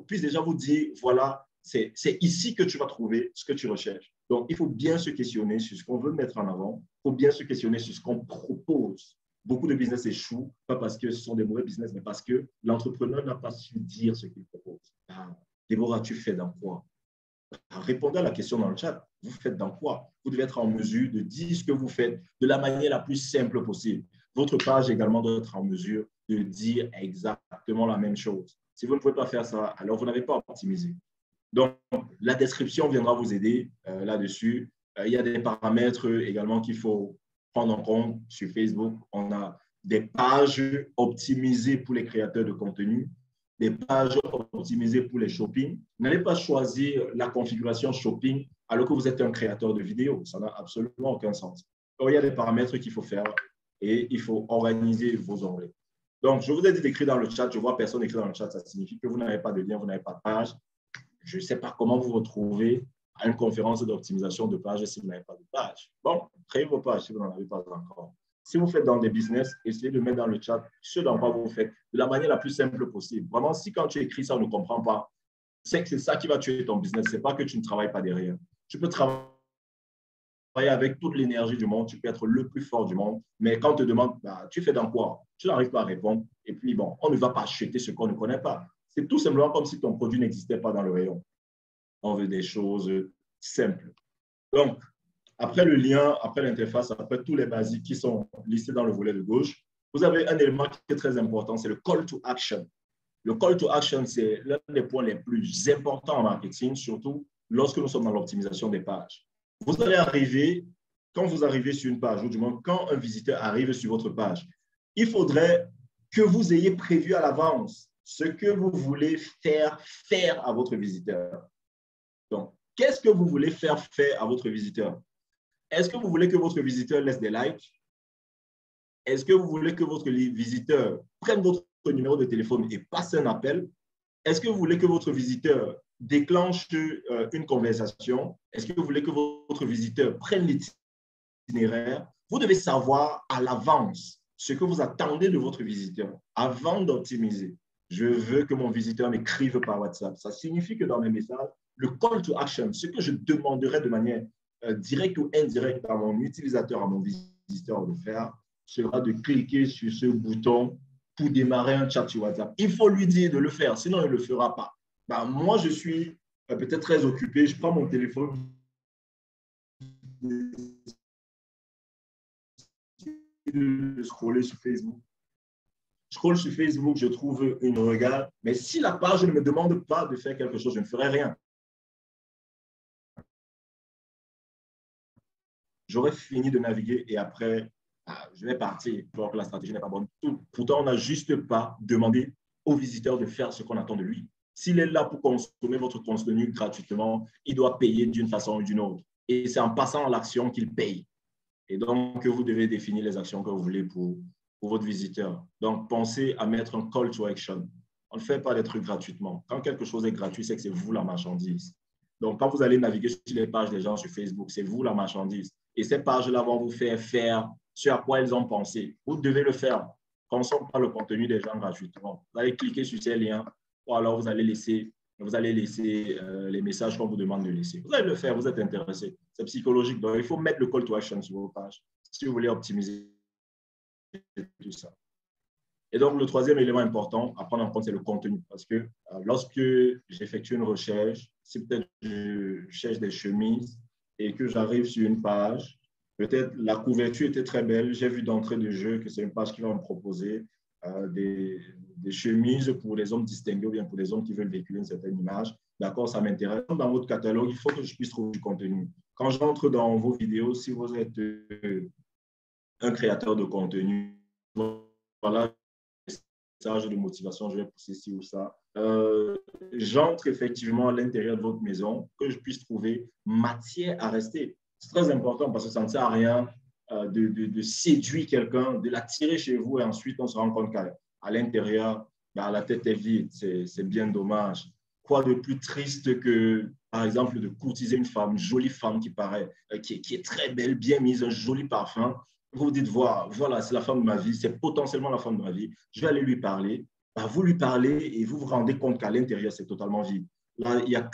puisse déjà vous dire, voilà, c'est ici que tu vas trouver ce que tu recherches. Donc, il faut bien se questionner sur ce qu'on veut mettre en avant. Il faut bien se questionner sur ce qu'on propose. Beaucoup de business échouent, pas parce que ce sont des mauvais business, mais parce que l'entrepreneur n'a pas su dire ce qu'il propose. Déborah, tu fais dans quoi? Répondez à la question dans le chat. Vous faites dans quoi? Vous devez être en mesure de dire ce que vous faites de la manière la plus simple possible. Votre page également doit être en mesure de dire exactement la même chose. Si vous ne pouvez pas faire ça, alors vous n'avez pas optimisé. Donc, la description viendra vous aider là-dessus. Il y a des paramètres également qu'il faut prendre en compte sur Facebook. On a des pages optimisées pour les créateurs de contenu, des pages optimisées pour les shopping. N'allez pas choisir la configuration shopping alors que vous êtes un créateur de vidéos. Ça n'a absolument aucun sens. Donc, il y a des paramètres qu'il faut faire et il faut organiser vos onglets. Donc, je vous ai dit d'écrire dans le chat. Je vois personne écrire dans le chat. Ça signifie que vous n'avez pas de lien, vous n'avez pas de page. Je ne sais pas comment vous retrouvez à une conférence d'optimisation de page si vous n'avez pas de page. Bon, créez vos pages si vous n'en avez pas encore. Si vous faites dans des business, essayez de mettre dans le chat ce dans quoi vous faites de la manière la plus simple possible. Vraiment, si quand tu écris ça, on ne comprend pas, c'est que c'est ça qui va tuer ton business. Ce n'est pas que tu ne travailles pas derrière. Tu peux travailler avec toute l'énergie du monde, tu peux être le plus fort du monde, mais quand on te demande, bah, tu fais dans quoi? Tu n'arrives pas à répondre. Et puis, bon, on ne va pas acheter ce qu'on ne connaît pas. C'est tout simplement comme si ton produit n'existait pas dans le rayon. On veut des choses simples. Donc, après le lien, après l'interface, après tous les basiques qui sont listés dans le volet de gauche, vous avez un élément qui est très important, c'est le call to action. Le call to action, c'est l'un des points les plus importants en marketing, surtout lorsque nous sommes dans l'optimisation des pages. Vous allez arriver, quand vous arrivez sur une page, ou du moins quand un visiteur arrive sur votre page, il faudrait que vous ayez prévu à l'avance ce que vous voulez faire à votre visiteur. Donc, qu'est-ce que vous voulez faire à votre visiteur? Est-ce que vous voulez que votre visiteur laisse des likes? Est-ce que vous voulez que votre visiteur prenne votre numéro de téléphone et passe un appel? Est-ce que vous voulez que votre visiteur déclenche une conversation? Est-ce que vous voulez que votre visiteur prenne l'itinéraire? Vous devez savoir à l'avance ce que vous attendez de votre visiteur avant d'optimiser. Je veux que mon visiteur m'écrive par WhatsApp. Ça signifie que dans mes messages, le call to action, ce que je demanderai de manière directe ou indirecte à mon utilisateur, à mon visiteur de faire, sera de cliquer sur ce bouton pour démarrer un chat sur WhatsApp. Il faut lui dire de le faire, sinon il ne le fera pas. Ben, moi, je suis peut-être très occupé, je prends mon téléphone, de scroller sur Facebook. Je scrolle sur Facebook, je trouve une regarde, mais si la page ne me demande pas de faire quelque chose, je ne ferai rien. J'aurais fini de naviguer et après, je vais partir. Donc, la stratégie n'est pas bonne. Pourtant, on n'a juste pas demandé au visiteur de faire ce qu'on attend de lui. S'il est là pour consommer votre contenu gratuitement, il doit payer d'une façon ou d'une autre. Et c'est en passant à l'action qu'il paye. Et donc, vous devez définir les actions que vous voulez pour votre visiteur. Donc, pensez à mettre un call to action. On ne fait pas des trucs gratuitement. Quand quelque chose est gratuit, c'est que c'est vous la marchandise. Donc, quand vous allez naviguer sur les pages des gens sur Facebook, c'est vous la marchandise. Et ces pages-là vont vous faire ce à quoi ils ont pensé. Vous devez le faire. Consommez pas le contenu des gens gratuitement. Vous allez cliquer sur ces liens ou alors vous allez laisser les messages qu'on vous demande de laisser. Vous allez le faire, vous êtes intéressé. C'est psychologique. Donc, il faut mettre le call to action sur vos pages si vous voulez optimiser tout ça. Et donc, le troisième élément important à prendre en compte, c'est le contenu. Parce que lorsque j'effectue une recherche, si peut-être je cherche des chemises et que j'arrive sur une page, peut-être la couverture était très belle, j'ai vu d'entrée de jeu que c'est une page qui va me proposer des chemises pour les hommes distingués ou bien pour les hommes qui veulent véhiculer une certaine image. D'accord, ça m'intéresse. Dans votre catalogue, il faut que je puisse trouver du contenu. Quand j'entre dans vos vidéos, si vous êtes un créateur de contenu, voilà, message de motivation, je vais pousser ci ou ça. J'entre effectivement à l'intérieur de votre maison, que je puisse trouver matière à rester. C'est très important parce que ça ne sert à rien de séduire quelqu'un, de l'attirer chez vous et ensuite on se rend compte qu'à l'intérieur, la tête est vide. C'est bien dommage. Quoi de plus triste que, par exemple, de courtiser une femme, une jolie femme qui paraît, qui est très belle, bien mise, un joli parfum. Vous vous dites, voilà, c'est la femme de ma vie, c'est potentiellement la femme de ma vie, je vais aller lui parler. Vous lui parlez et vous vous rendez compte qu'à l'intérieur, c'est totalement vide. Là, il y a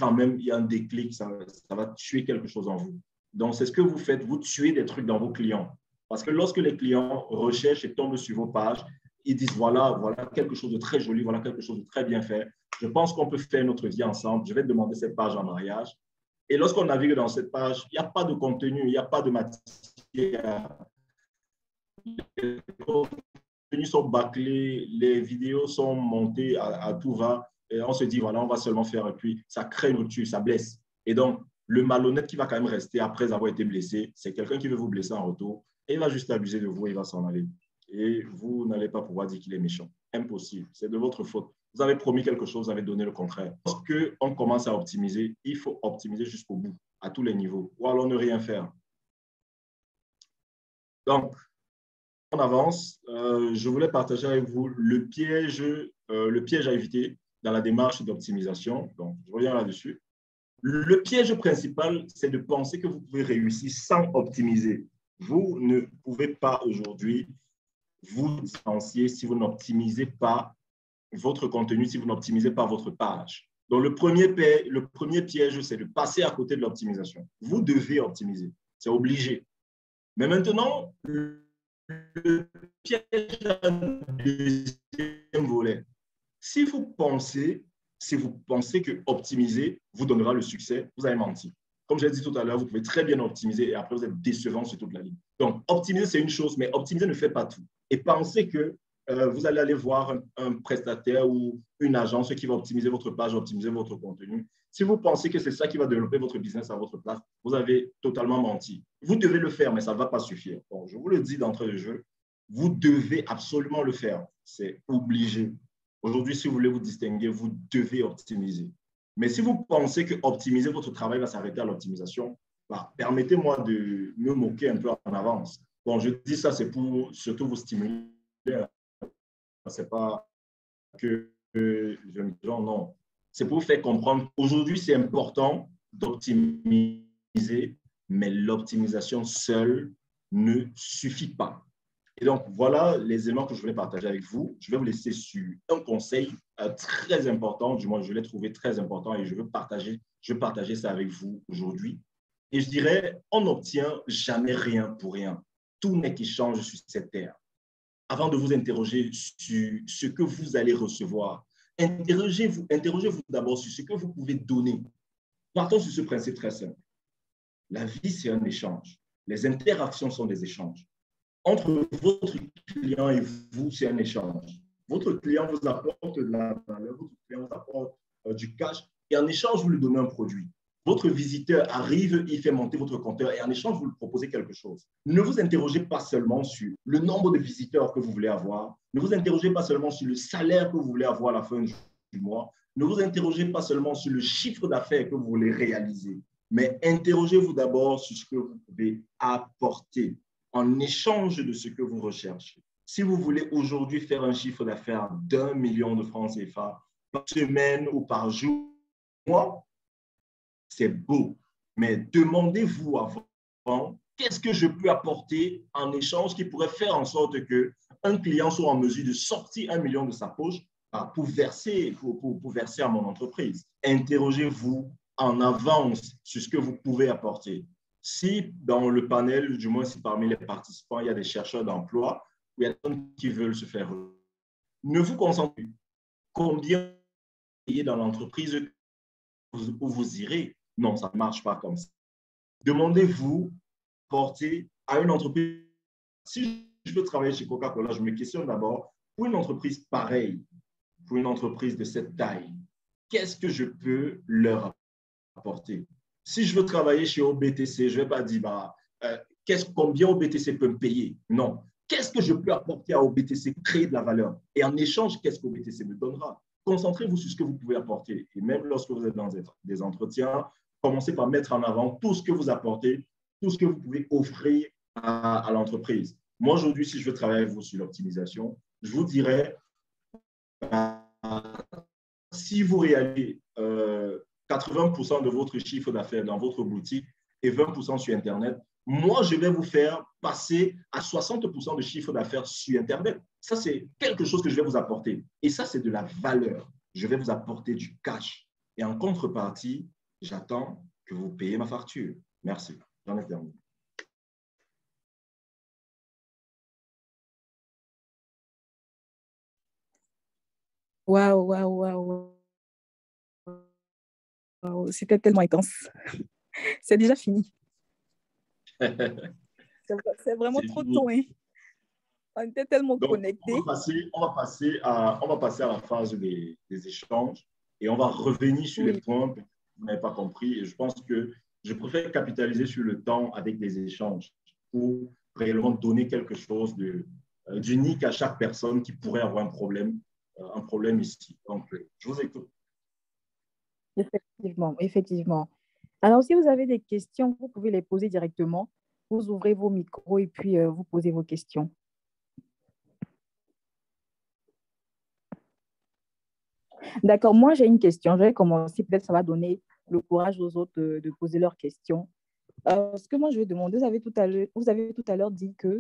un déclic, ça va tuer quelque chose en vous. Donc, c'est ce que vous faites, vous tuez des trucs dans vos clients. Parce que lorsque les clients recherchent et tombent sur vos pages, ils disent, voilà quelque chose de très joli, voilà quelque chose de très bien fait. Je pense qu'on peut faire notre vie ensemble. Je vais demander cette page en mariage. Et lorsqu'on navigue dans cette page, il n'y a pas de contenu, il n'y a pas de matière. Les contenus sont bâclés, les vidéos sont montées à tout va. Et on se dit, voilà, on va seulement faire. Et puis, ça crée une rupture, ça blesse. Et donc, le malhonnête qui va quand même rester après avoir été blessé, c'est quelqu'un qui veut vous blesser en retour. Et il va juste abuser de vous et il va s'en aller. Et vous n'allez pas pouvoir dire qu'il est méchant. Impossible. C'est de votre faute. Vous avez promis quelque chose, vous avez donné le contraire. Lorsqu'on commence à optimiser, il faut optimiser jusqu'au bout, à tous les niveaux, ou alors ne rien faire. Donc, on avance. Je voulais partager avec vous le piège à éviter dans la démarche d'optimisation. Donc, je reviens là-dessus. Le piège principal, c'est de penser que vous pouvez réussir sans optimiser. Vous ne pouvez pas aujourd'hui vous différencier si vous n'optimisez pas votre contenu, si vous n'optimisez pas votre page. Donc, le premier piège, c'est de passer à côté de l'optimisation. Vous devez optimiser. C'est obligé. Mais maintenant, le piège a un deuxième volet. Si vous pensez Si vous pensez que optimiser vous donnera le succès, vous avez menti. Comme j'ai dit tout à l'heure, vous pouvez très bien optimiser et après vous êtes décevant sur toute la ligne. Donc, optimiser, c'est une chose, mais optimiser ne fait pas tout. Et pensez que vous allez aller voir un prestataire ou une agence qui va optimiser votre page, optimiser votre contenu. Si vous pensez que c'est ça qui va développer votre business à votre place, vous avez totalement menti. Vous devez le faire, mais ça ne va pas suffire. Bon, je vous le dis d'entrée de jeu, vous devez absolument le faire. C'est obligé. Aujourd'hui, si vous voulez vous distinguer, vous devez optimiser. Mais si vous pensez que optimiser votre travail va s'arrêter à l'optimisation, bah, permettez-moi de me moquer un peu en avance. Bon, je dis ça, c'est pour surtout vous stimuler. Ce n'est pas que je me dis non. C'est pour vous faire comprendre qu'aujourd'hui, c'est important d'optimiser, mais l'optimisation seule ne suffit pas. Et donc, voilà les éléments que je voulais partager avec vous. Je vais vous laisser sur un conseil très important, du moins, je l'ai trouvé très important et je veux partager ça avec vous aujourd'hui. Et je dirais, on n'obtient jamais rien pour rien. Tout n'est qui change sur cette terre. Avant de vous interroger sur ce que vous allez recevoir, interrogez-vous d'abord sur ce que vous pouvez donner. Partons sur ce principe très simple. La vie, c'est un échange. Les interactions sont des échanges. Entre votre client et vous, c'est un échange. Votre client vous apporte de la valeur, votre client vous apporte du cash, et en échange, vous lui donnez un produit. Votre visiteur arrive, il fait monter votre compteur, et en échange, vous lui proposez quelque chose. Ne vous interrogez pas seulement sur le nombre de visiteurs que vous voulez avoir, ne vous interrogez pas seulement sur le salaire que vous voulez avoir à la fin du mois, ne vous interrogez pas seulement sur le chiffre d'affaires que vous voulez réaliser, mais interrogez-vous d'abord sur ce que vous pouvez apporter en échange de ce que vous recherchez. Si vous voulez aujourd'hui faire un chiffre d'affaires d'1 million de francs CFA par semaine ou par jour, c'est beau. Mais demandez-vous avant, qu'est-ce que je peux apporter en échange qui pourrait faire en sorte qu'un client soit en mesure de sortir 1 million de sa poche pour verser à mon entreprise. Interrogez-vous en avance sur ce que vous pouvez apporter. Si dans le panel, du moins si parmi les participants, il y a des chercheurs d'emploi ou il y a des personnes qui veulent se faire, ne vous concentrez pas. Combien vous payez dans l'entreprise où vous irez? Non, ça ne marche pas comme ça. Demandez-vous, porter à une entreprise. Si je veux travailler chez Coca-Cola, je me questionne d'abord, pour une entreprise pareille, pour une entreprise de cette taille, qu'est-ce que je peux leur apporter? Si je veux travailler chez OBTC, je ne vais pas dire combien OBTC peut me payer. Non. Qu'est-ce que je peux apporter à OBTC, créer de la valeur? Et en échange, qu'est-ce qu'OBTC me donnera? Concentrez-vous sur ce que vous pouvez apporter. Et même lorsque vous êtes dans des entretiens, commencez par mettre en avant tout ce que vous apportez, tout ce que vous pouvez offrir à l'entreprise. Moi, aujourd'hui, si je veux travailler avec vous sur l'optimisation, je vous dirais, si vous réalisez 80% de votre chiffre d'affaires dans votre boutique et 20% sur Internet, moi, je vais vous faire passer à 60% de chiffre d'affaires sur Internet. Ça, c'est quelque chose que je vais vous apporter. Et ça, c'est de la valeur. Je vais vous apporter du cash. Et en contrepartie, j'attends que vous payiez ma facture. Merci. J'en ai terminé. Waouh, waouh, waouh. Wow, c'était tellement intense. C'est déjà fini. C'est vraiment trop tôt. Hein. On était tellement Donc, connectés. on va passer à la phase des échanges et on va revenir sur les points que vous n'avez pas compris. Et je pense que je préfère capitaliser sur le temps avec des échanges pour réellement donner quelque chose d'unique à chaque personne qui pourrait avoir un problème ici. Donc, je vous écoute. Effectivement, effectivement. Alors, si vous avez des questions, vous pouvez les poser directement. Vous ouvrez vos micros et puis vous posez vos questions. D'accord, moi j'ai une question. Je vais commencer, peut-être ça va donner le courage aux autres de poser leurs questions. Ce que moi je vais demander, vous avez tout à l'heure dit que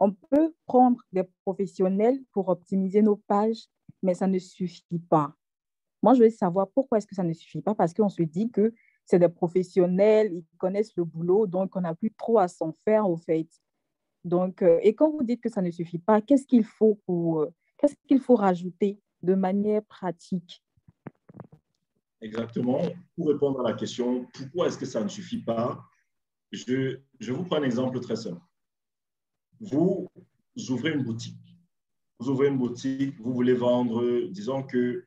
on peut prendre des professionnels pour optimiser nos pages, mais ça ne suffit pas. Moi, je veux savoir pourquoi est-ce que ça ne suffit pas, parce qu'on se dit que c'est des professionnels, ils connaissent le boulot, donc on n'a plus trop à s'en faire au fait. Donc, et quand vous dites que ça ne suffit pas, qu'est-ce qu'il faut rajouter de manière pratique? Exactement. Pour répondre à la question, pourquoi est-ce que ça ne suffit pas? Je vous prends un exemple très simple. Vous ouvrez une boutique. Vous ouvrez une boutique, vous voulez vendre, disons que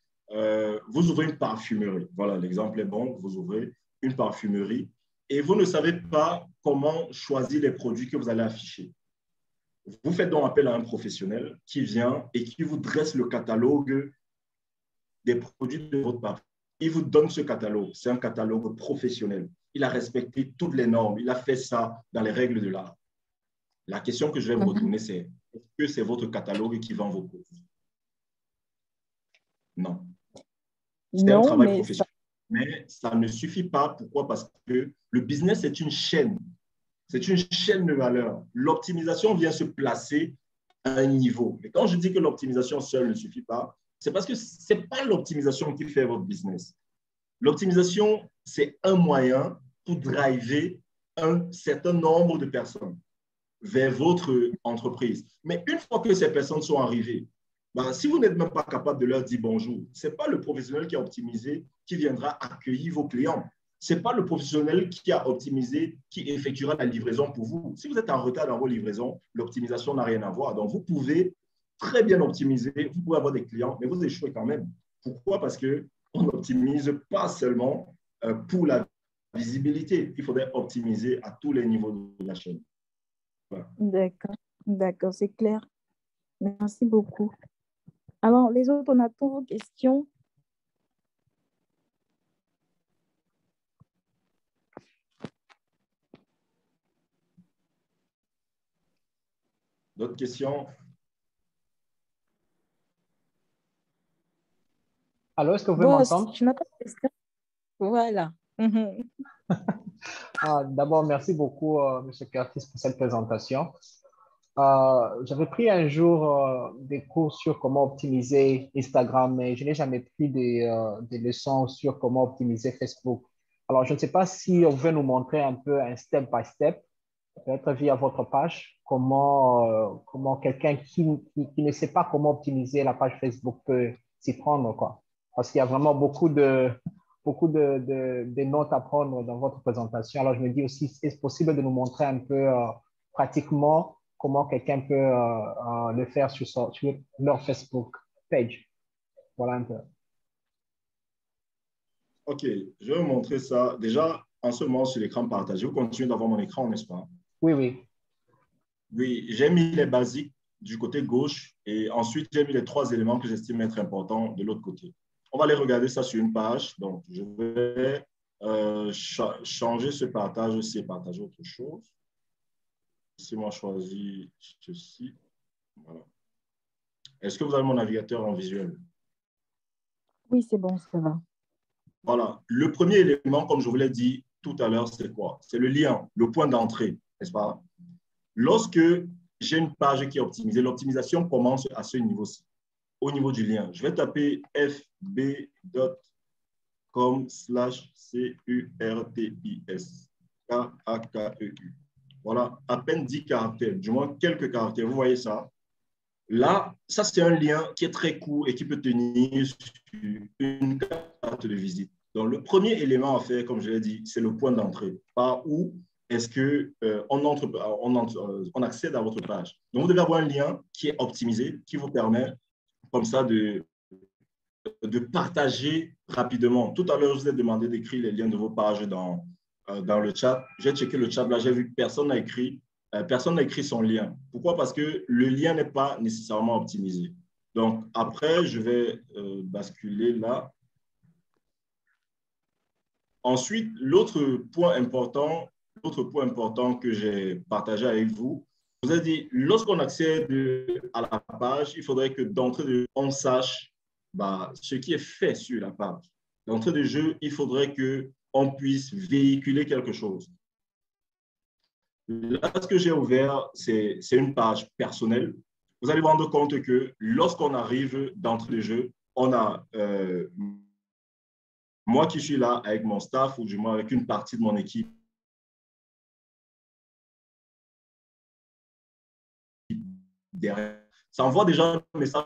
vous ouvrez une parfumerie. Voilà, l'exemple est bon. Vous ouvrez une parfumerie et vous ne savez pas comment choisir les produits que vous allez afficher. Vous faites donc appel à un professionnel qui vient et qui vous dresse le catalogue des produits de votre parfumerie. Il vous donne ce catalogue. C'est un catalogue professionnel. Il a respecté toutes les normes. Il a fait ça dans les règles de l'art. La question que je vais vous retourner, c'est est-ce que c'est votre catalogue qui vend vos produits? Non. C'est un travail professionnel. Mais ça ne suffit pas. Pourquoi? Parce que le business est une chaîne. C'est une chaîne de valeur. L'optimisation vient se placer à un niveau. Mais quand je dis que l'optimisation seule ne suffit pas, c'est parce que ce n'est pas l'optimisation qui fait votre business. L'optimisation, c'est un moyen pour driver un certain nombre de personnes vers votre entreprise. Mais une fois que ces personnes sont arrivées, ben, si vous n'êtes même pas capable de leur dire bonjour, ce n'est pas le professionnel qui a optimisé qui viendra accueillir vos clients. Ce n'est pas le professionnel qui a optimisé qui effectuera la livraison pour vous. Si vous êtes en retard dans vos livraisons, l'optimisation n'a rien à voir. Donc, vous pouvez très bien optimiser, vous pouvez avoir des clients, mais vous échouez quand même. Pourquoi? Parce qu'on n'optimise pas seulement pour la visibilité. Il faudrait optimiser à tous les niveaux de la chaîne. Voilà. D'accord, d'accord, c'est clair. Merci beaucoup. Alors, les autres, on attend vos questions. D'autres questions? Alors, est-ce que vous pouvez m'entendre? Je n'ai pas de questions. Voilà. D'abord, merci beaucoup, M. Curtis, pour cette présentation. J'avais pris un jour des cours sur comment optimiser Instagram, mais je n'ai jamais pris des leçons sur comment optimiser Facebook. Alors, je ne sais pas si on veut nous montrer un peu un step by step, peut-être via votre page, comment quelqu'un qui ne sait pas comment optimiser la page Facebook peut s'y prendre, quoi. Parce qu'il y a vraiment beaucoup de notes à prendre dans votre présentation. Alors, je me dis aussi, est-ce possible de nous montrer un peu pratiquement comment quelqu'un peut le faire sur leur Facebook page? Voilà un peu. OK, je vais vous montrer ça. Déjà, en ce moment, sur l'écran partagé, vous continuez d'avoir mon écran, n'est-ce pas? Oui, oui. Oui, j'ai mis les basiques du côté gauche et ensuite, j'ai mis les 3 éléments que j'estime être importants de l'autre côté. On va aller regarder ça sur une page. Donc, je vais changer ce partage aussi et partager autre chose. Si moi, je choisis ceci. Voilà. Est-ce que vous avez mon navigateur en visuel? Oui, c'est bon, ça va. Voilà. Le premier élément, comme je vous l'ai dit tout à l'heure, c'est quoi? C'est le lien, le point d'entrée, n'est-ce pas? Lorsque j'ai une page qui est optimisée, l'optimisation commence à ce niveau-ci, au niveau du lien. Je vais taper fb.com/curtis, K-A-K-E-U. Voilà, à peine 10 caractères, du moins quelques caractères. Vous voyez ça? Là, ça, c'est un lien qui est très court et qui peut tenir sur une carte de visite. Donc, le premier élément à faire, comme je l'ai dit, c'est le point d'entrée. Par où est-ce qu'on accède à votre page? Donc, vous devez avoir un lien qui est optimisé, qui vous permet comme ça de partager rapidement. Tout à l'heure, je vous ai demandé d'écrire les liens de vos pages dans le chat. J'ai checké le chat, là, j'ai vu que personne n'a écrit son lien. Pourquoi? Parce que le lien n'est pas nécessairement optimisé. Donc, après, je vais basculer là. Ensuite, l'autre point important que j'ai partagé avec vous, vous avez dit, lorsqu'on accède à la page, il faudrait que d'entrée de jeu, on sache ce qui est fait sur la page. D'entrée de jeu, il faudrait qu'on puisse véhiculer quelque chose. Là, ce que j'ai ouvert, c'est une page personnelle. Vous allez vous rendre compte que lorsqu'on arrive d'entrée de jeu, on a moi qui suis là avec mon staff ou du moins avec une partie de mon équipe derrière. Ça envoie déjà un message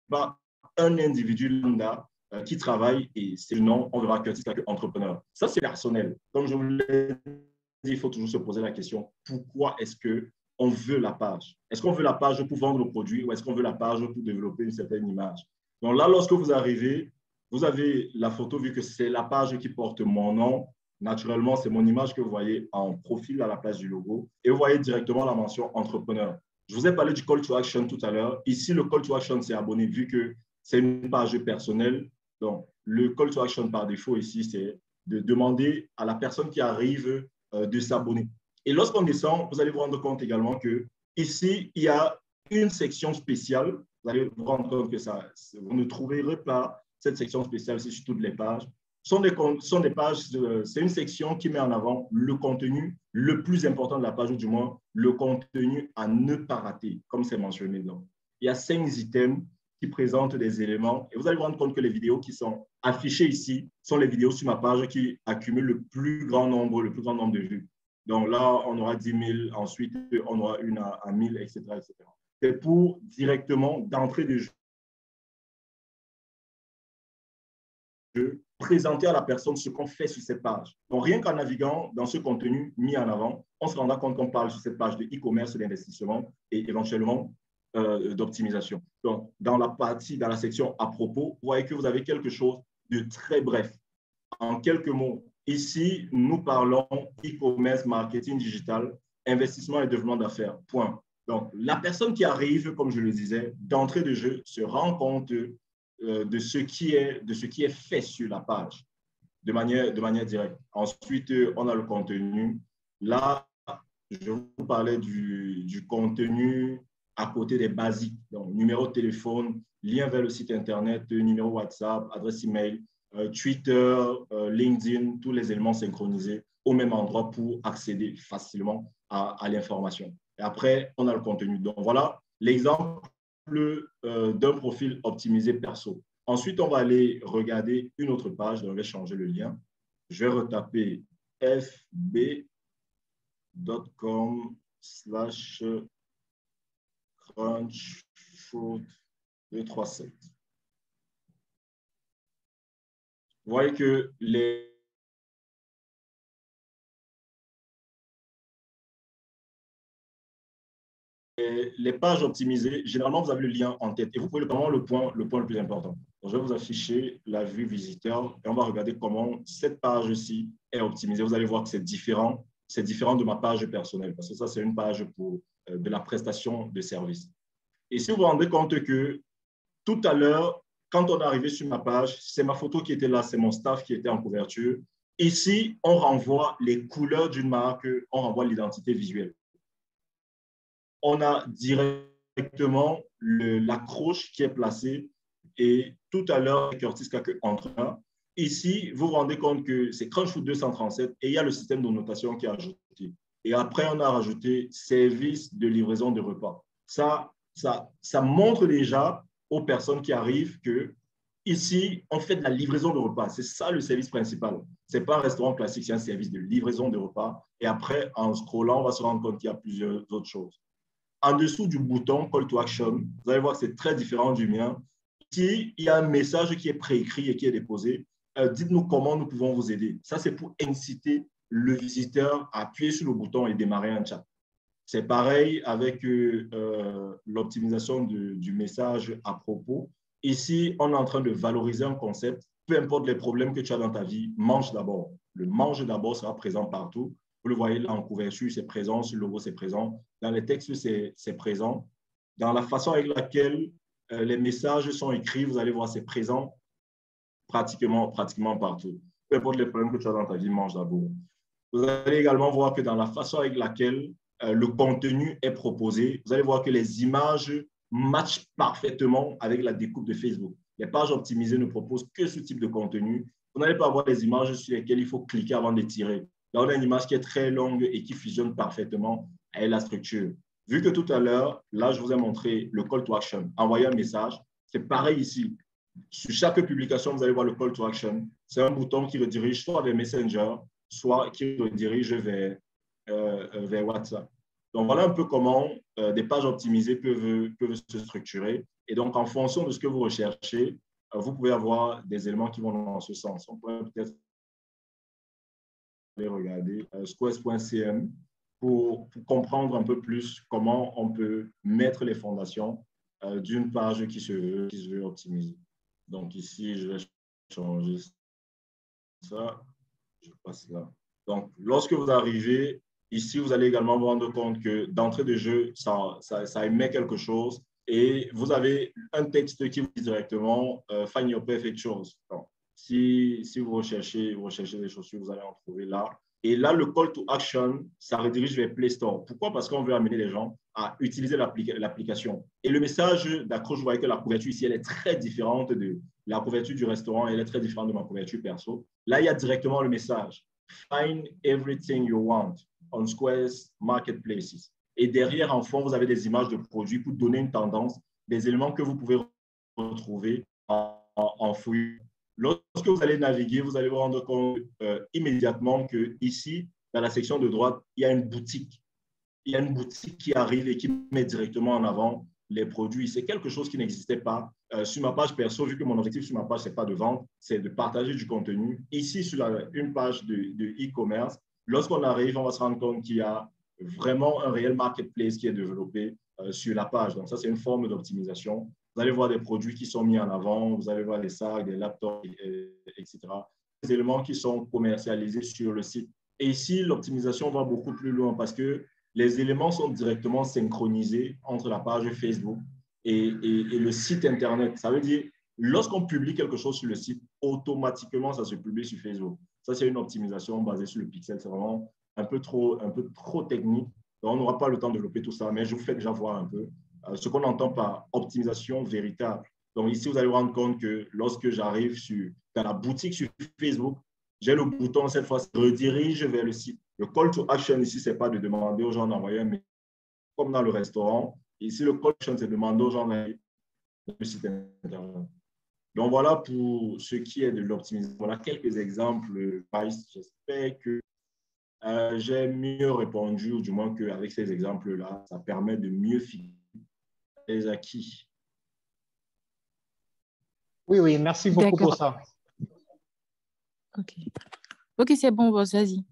par un individu lambda qui travaille et c'est le nom, on verra Curtis Kaku entrepreneur. Ça, c'est personnel. Comme je vous l'ai dit, il faut toujours se poser la question, pourquoi est-ce qu'on veut la page? Est-ce qu'on veut la page pour vendre le produit ou est-ce qu'on veut la page pour développer une certaine image? Donc là, lorsque vous arrivez, vous avez la photo, vu que c'est la page qui porte mon nom. Naturellement, c'est mon image que vous voyez en profil à la place du logo. Et vous voyez directement la mention entrepreneur. Je vous ai parlé du call to action tout à l'heure. Ici, le call to action, c'est abonner, vu que c'est une page personnelle. Donc, le call to action par défaut ici, c'est de demander à la personne qui arrive de s'abonner. Et lorsqu'on descend, vous allez vous rendre compte également que ici, il y a une section spéciale. Vous allez vous rendre compte que ça, vous ne trouverez pas cette section spéciale sur toutes les pages. Sont des pages, c'est une section qui met en avant le contenu le plus important de la page, ou du moins le contenu à ne pas rater, comme c'est mentionné. Donc, il y a 5 items qui présentent des éléments et vous allez vous rendre compte que les vidéos qui sont affichées ici sont les vidéos sur ma page qui accumulent le plus grand nombre de vues. Donc là, on aura 10 000, ensuite on aura une à 1000, etc., etc. C'est pour directement, d'entrée de jeu, présenter à la personne ce qu'on fait sur cette page. Donc, rien qu'en naviguant dans ce contenu mis en avant, on se rendra compte qu'on parle sur cette page de e-commerce, d'investissement et éventuellement d'optimisation. Donc, dans la section à propos, vous voyez que vous avez quelque chose de très bref. En quelques mots, ici, nous parlons e-commerce, marketing digital, investissement et développement d'affaires. Point. Donc, la personne qui arrive, comme je le disais, d'entrée de jeu, se rend compte de ce qui est fait sur la page de manière directe. Ensuite, on a le contenu. Là, je vous parlais du contenu à côté des basiques. Donc, numéro de téléphone, lien vers le site Internet, numéro WhatsApp, adresse email, Twitter, LinkedIn, tous les éléments synchronisés au même endroit pour accéder facilement à l'information. Et après, on a le contenu. Donc, voilà l'exemple d'un profil optimisé perso. Ensuite, on va aller regarder une autre page. Donc, je vais changer le lien. Je vais retaper fb.com/crunchfruit237. Vous voyez que les pages optimisées, généralement, vous avez le lien en tête et vous pouvez vraiment le point le plus important. Donc, je vais vous afficher la vue visiteur et on va regarder comment cette page-ci est optimisée. Vous allez voir que c'est différent de ma page personnelle parce que ça, c'est une page pour de la prestation de service. Et si vous vous rendez compte que tout à l'heure, quand on est arrivé sur ma page, c'est ma photo qui était là, c'est mon staff qui était en couverture. Ici, on renvoie les couleurs d'une marque, on renvoie l'identité visuelle. On a directement l'accroche qui est placée et tout à l'heure, Curtis Kaku entrepreneur. Ici, vous vous rendez compte que c'est Crunchfruit 237 et il y a le système de notation qui est ajouté. Et après, on a rajouté service de livraison de repas. Ça montre déjà aux personnes qui arrivent que ici, on fait de la livraison de repas. C'est ça le service principal. Ce n'est pas un restaurant classique, c'est un service de livraison de repas. Et après, en scrollant, on va se rendre compte qu'il y a plusieurs autres choses. En dessous du bouton Call to Action, vous allez voir que c'est très différent du mien. Ici, il y a un message qui est préécrit et qui est déposé. Dites-nous comment nous pouvons vous aider. Ça, c'est pour inciter le visiteur à appuyer sur le bouton et démarrer un chat. C'est pareil avec l'optimisation du message à propos. Ici, on est en train de valoriser un concept. Peu importe les problèmes que tu as dans ta vie, mange d'abord. Le mange d'abord sera présent partout. Vous le voyez là en couverture, c'est présent. Sur le logo, c'est présent. Dans les textes, c'est présent. Dans la façon avec laquelle les messages sont écrits, vous allez voir, c'est présent pratiquement partout. Peu importe les problèmes que tu as dans ta vie, mange d'abord. Vous allez également voir que dans la façon avec laquelle le contenu est proposé, vous allez voir que les images matchent parfaitement avec la découpe de Facebook. Les pages optimisées ne proposent que ce type de contenu. Vous n'allez pas avoir des images sur lesquelles il faut cliquer avant de tirer. Là, on a une image qui est très longue et qui fusionne parfaitement avec la structure. Vu que tout à l'heure, là, je vous ai montré le call to action, envoyer un message. C'est pareil ici. Sur chaque publication, vous allez voir le call to action. C'est un bouton qui redirige soit vers Messenger, soit qui redirige vers WhatsApp. Donc, voilà un peu comment des pages optimisées peuvent se structurer. Et donc, en fonction de ce que vous recherchez, vous pouvez avoir des éléments qui vont dans ce sens. On pourrait peut-être aller regarder squares.cm pour comprendre un peu plus comment on peut mettre les fondations d'une page qui se veut optimiser. Donc ici, je vais changer ça. Je passe là. Donc, lorsque vous arrivez, ici, vous allez également vous rendre compte que d'entrée de jeu, ça émet quelque chose et vous avez un texte qui vous dit directement Find your perfect shoes. Donc, si vous recherchez des chaussures, vous allez en trouver là. Et là, le call to action, ça redirige vers Play Store. Pourquoi? Parce qu'on veut amener les gens à utiliser l'application. Et le message d'accroche, vous voyez que la couverture ici, elle est très différente de la couverture du restaurant, elle est très différente de ma couverture perso. Là, il y a directement le message Find everything you want on Square's marketplaces. Et derrière, en fond, vous avez des images de produits pour donner une tendance, des éléments que vous pouvez retrouver en fouillant. Lorsque vous allez naviguer, vous allez vous rendre compte immédiatement que ici, dans la section de droite, il y a une boutique. Il y a une boutique qui arrive et qui met directement en avant les produits. C'est quelque chose qui n'existait pas sur ma page perso, vu que mon objectif sur ma page, ce n'est pas de vendre, c'est de partager du contenu. Ici, sur une page de e-commerce, lorsqu'on arrive, on va se rendre compte qu'il y a vraiment un réel marketplace qui est développé sur la page. Donc, ça, c'est une forme d'optimisation. Vous allez voir des produits qui sont mis en avant, vous allez voir des sacs, des laptops, etc. Des éléments qui sont commercialisés sur le site. Et ici, l'optimisation va beaucoup plus loin parce que les éléments sont directement synchronisés entre la page Facebook et le site Internet. Ça veut dire, lorsqu'on publie quelque chose sur le site, automatiquement, ça se publie sur Facebook. Ça, c'est une optimisation basée sur le pixel. C'est vraiment un peu trop technique. Donc, on n'aura pas le temps de développer tout ça, mais je vous fais déjà voir un peu ce qu'on entend par optimisation véritable. Donc, ici, vous allez vous rendre compte que lorsque j'arrive dans la boutique sur Facebook, j'ai le bouton, cette fois, redirige vers le site. Le call to action ici, ce n'est pas de demander aux gens d'envoyer un mail comme dans le restaurant. Ici, le call to action, c'est de demander aux gens d'aller sur le site internet. Donc, voilà pour ce qui est de l'optimisation. Voilà quelques exemples. J'espère que j'ai mieux répondu, ou du moins qu'avec ces exemples-là, ça permet de mieux fixer les acquis. Oui, merci beaucoup pour ça. Ok, c'est bon, vas-y.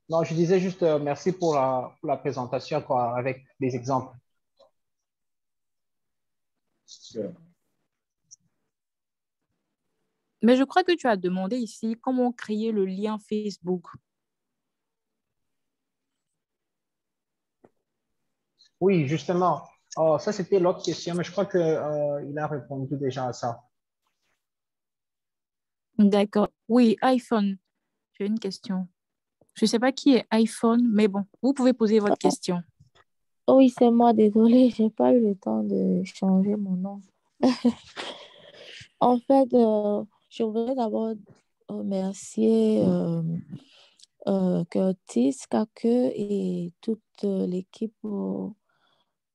Non, je disais juste merci pour la présentation avec des exemples. Mais je crois que tu as demandé ici comment créer le lien Facebook. Oui, justement. Ça, c'était l'autre question, mais je crois qu'il a répondu déjà à ça. D'accord. Oui, iPhone. J'ai une question. Je ne sais pas qui est iPhone, mais bon, vous pouvez poser votre question. Oh oui, c'est moi, désolée, j'ai pas eu le temps de changer mon nom. En fait, je voudrais d'abord remercier Curtis, Kake et toute l'équipe pour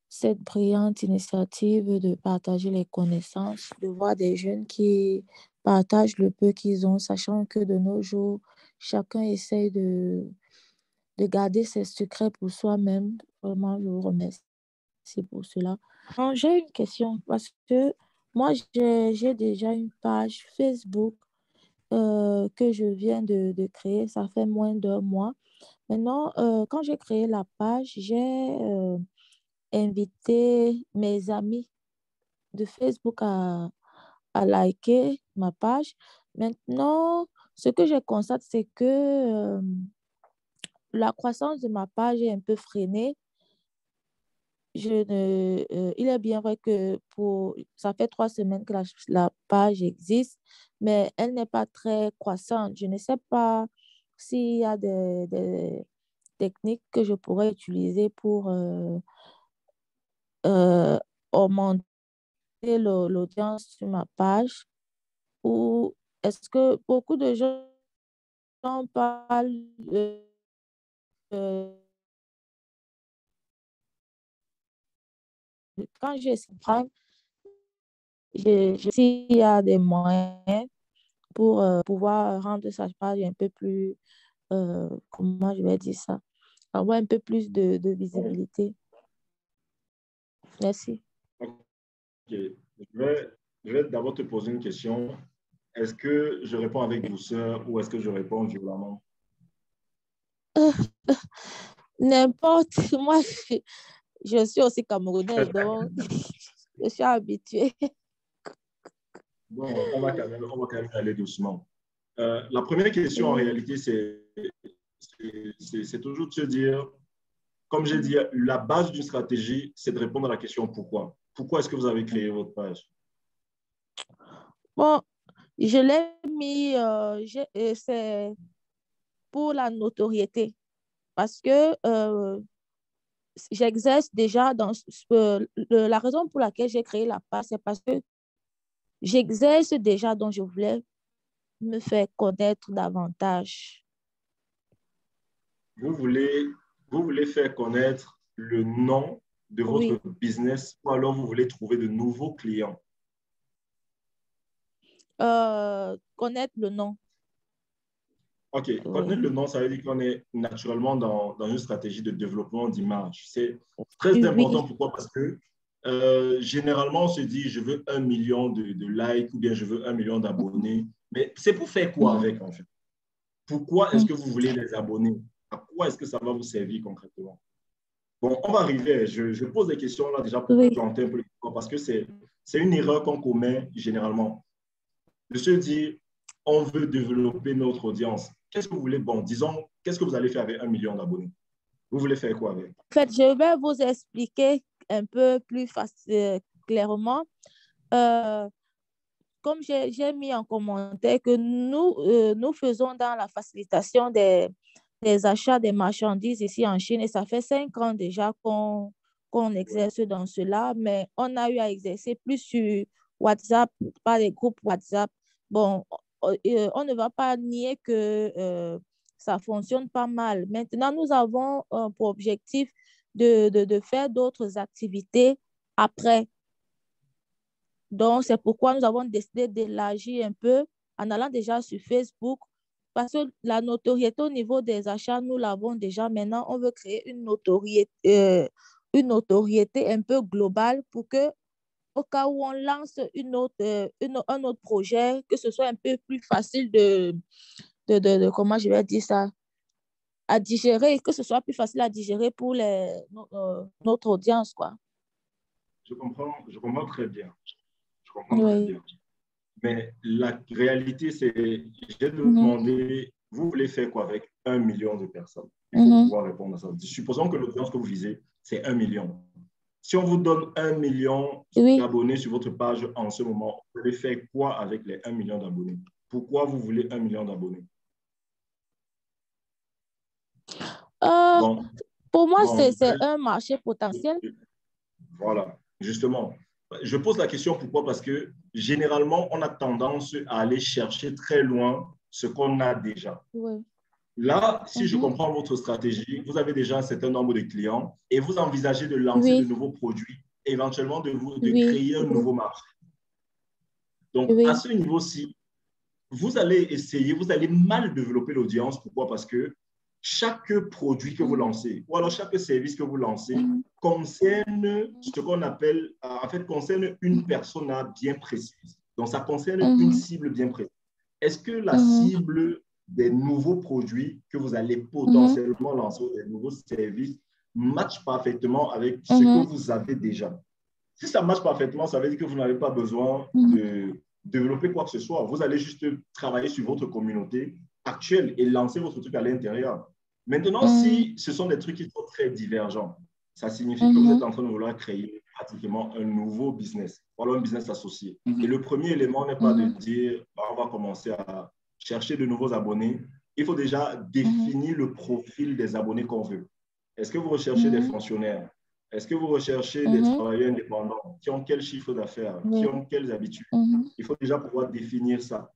cette brillante initiative de partager les connaissances, de voir des jeunes qui partagent le peu qu'ils ont, sachant que de nos jours, chacun essaye de garder ses secrets pour soi-même. Vraiment, je vous remercie pour cela. J'ai une question parce que moi, j'ai déjà une page Facebook que je viens de créer. Ça fait moins d'un mois. Maintenant, quand j'ai créé la page, j'ai invité mes amis de Facebook à liker ma page. Maintenant, ce que je constate, c'est que la croissance de ma page est un peu freinée. Il est bien vrai que ça fait 3 semaines que la page existe, mais elle n'est pas très croissante. Je ne sais pas s'il y a des techniques que je pourrais utiliser pour augmenter l'audience sur ma page, ou est-ce que beaucoup de gens parlent euh, quand je suis prime, s'il y a des moyens pour pouvoir rendre sa page un peu plus, comment je vais dire ça, avoir un peu plus de visibilité. Merci. Je vais d'abord te poser une question. Est-ce que je réponds avec douceur ou est-ce que je réponds violemment? N'importe, moi, je suis aussi camerounaise, donc je suis habituée. Bon, on va quand même aller doucement. La première question, en réalité, c'est toujours de se dire, comme j'ai dit, la base d'une stratégie, c'est de répondre à la question pourquoi. Pourquoi est-ce que vous avez créé votre page? Bon, je l'ai mis, c'est pour la notoriété, parce que j'exerce déjà la raison pour laquelle j'ai créé la page, c'est parce que j'exerce déjà, donc je voulais me faire connaître davantage. Vous voulez faire connaître le nom de votre Oui, business ou alors vous voulez trouver de nouveaux clients? connaître le nom. OK. Oui, Connaître le nom, ça veut dire qu'on est naturellement dans une stratégie de développement d'image. C'est très important. oui. Pourquoi? Parce que généralement, on se dit, je veux 1 million de likes ou bien je veux 1 million d'abonnés. Mais c'est pour faire quoi Mhm, avec, en fait? Pourquoi est-ce que vous voulez les abonnés? À quoi est-ce que ça va vous servir concrètement? Bon, on va arriver. Je pose des questions là déjà pour oui. planter un peu le décor parce que c'est une erreur qu'on commet généralement. De se dire, on veut développer notre audience. Qu'est-ce que vous voulez? Bon, disons, qu'est-ce que vous allez faire avec 1 million d'abonnés? Vous voulez faire quoi avec? En fait, je vais vous expliquer un peu plus clairement. Euh, Comme j'ai mis en commentaire que nous faisons dans la facilitation des achats des marchandises ici en Chine et ça fait 5 ans déjà qu'on exerce dans cela, mais on a eu à exercer plus sur WhatsApp, par les groupes WhatsApp. Bon, on ne va pas nier que ça fonctionne pas mal. Maintenant, nous avons pour objectif de faire d'autres activités après. Donc, c'est pourquoi nous avons décidé d'élargir un peu en allant déjà sur Facebook parce que la notoriété au niveau des achats, nous l'avons déjà. Maintenant, on veut créer une notoriété un peu globale pour que, au cas où on lance un autre projet, que ce soit un peu plus facile comment je vais dire ça, à digérer, que ce soit plus facile à digérer pour notre audience, quoi. Je comprends très bien. Je comprends très Oui. bien. Mais la réalité, c'est, j'ai Mhm. demandé, vous voulez faire quoi avec 1 million de personnes? Il faut Mhm. pouvoir répondre à ça. Supposons que l'audience que vous visez, c'est 1 million. Si on vous donne 1 million Oui. d'abonnés sur votre page en ce moment, vous allez faire quoi avec les 1 million d'abonnés? Pourquoi vous voulez 1 million d'abonnés? Euh, Bon, Pour moi, bon, c'est un marché potentiel. voilà, justement. Je pose la question pourquoi? Parce que généralement, on a tendance à aller chercher très loin ce qu'on a déjà. Oui. Là, si je Mhm. comprends votre stratégie, vous avez déjà un certain nombre de clients et vous envisagez de lancer de Oui, nouveaux produits, éventuellement de oui, créer un nouveau marché. Donc, à oui. ce niveau-ci, vous allez essayer, vous allez mal développer l'audience. Pourquoi? Parce que chaque produit que vous Mhm. lancez, ou alors chaque service que vous lancez, Mhm. concerne ce qu'on appelle, en fait, concerne une persona bien précise. Donc, ça concerne une Mhm. cible bien précise. Est-ce que la Mhm. cible des nouveaux produits que vous allez Mhm. potentiellement lancer, des nouveaux services, match parfaitement avec ce que Mhm. vous avez déjà? Si ça marche parfaitement, ça veut dire que vous n'avez pas besoin Mhm. de développer quoi que ce soit. Vous allez juste travailler sur votre communauté actuelle et lancer votre truc à l'intérieur. Maintenant, Mhm. si ce sont des trucs qui sont très divergents, ça signifie que vous Mhm. êtes en train de vouloir créer pratiquement un nouveau business, voilà un business associé. Et le premier élément n'est pas de Mhm. dire on va commencer à chercher de nouveaux abonnés. Il faut déjà Mhm. définir le profil des abonnés qu'on veut. Est-ce que vous recherchez des Mhm. fonctionnaires? Est-ce que vous recherchez des Mhm. travailleurs indépendants qui ont quel chiffre d'affaires, qui Oui. ont quelles habitudes? Mhm. Il faut déjà pouvoir définir ça.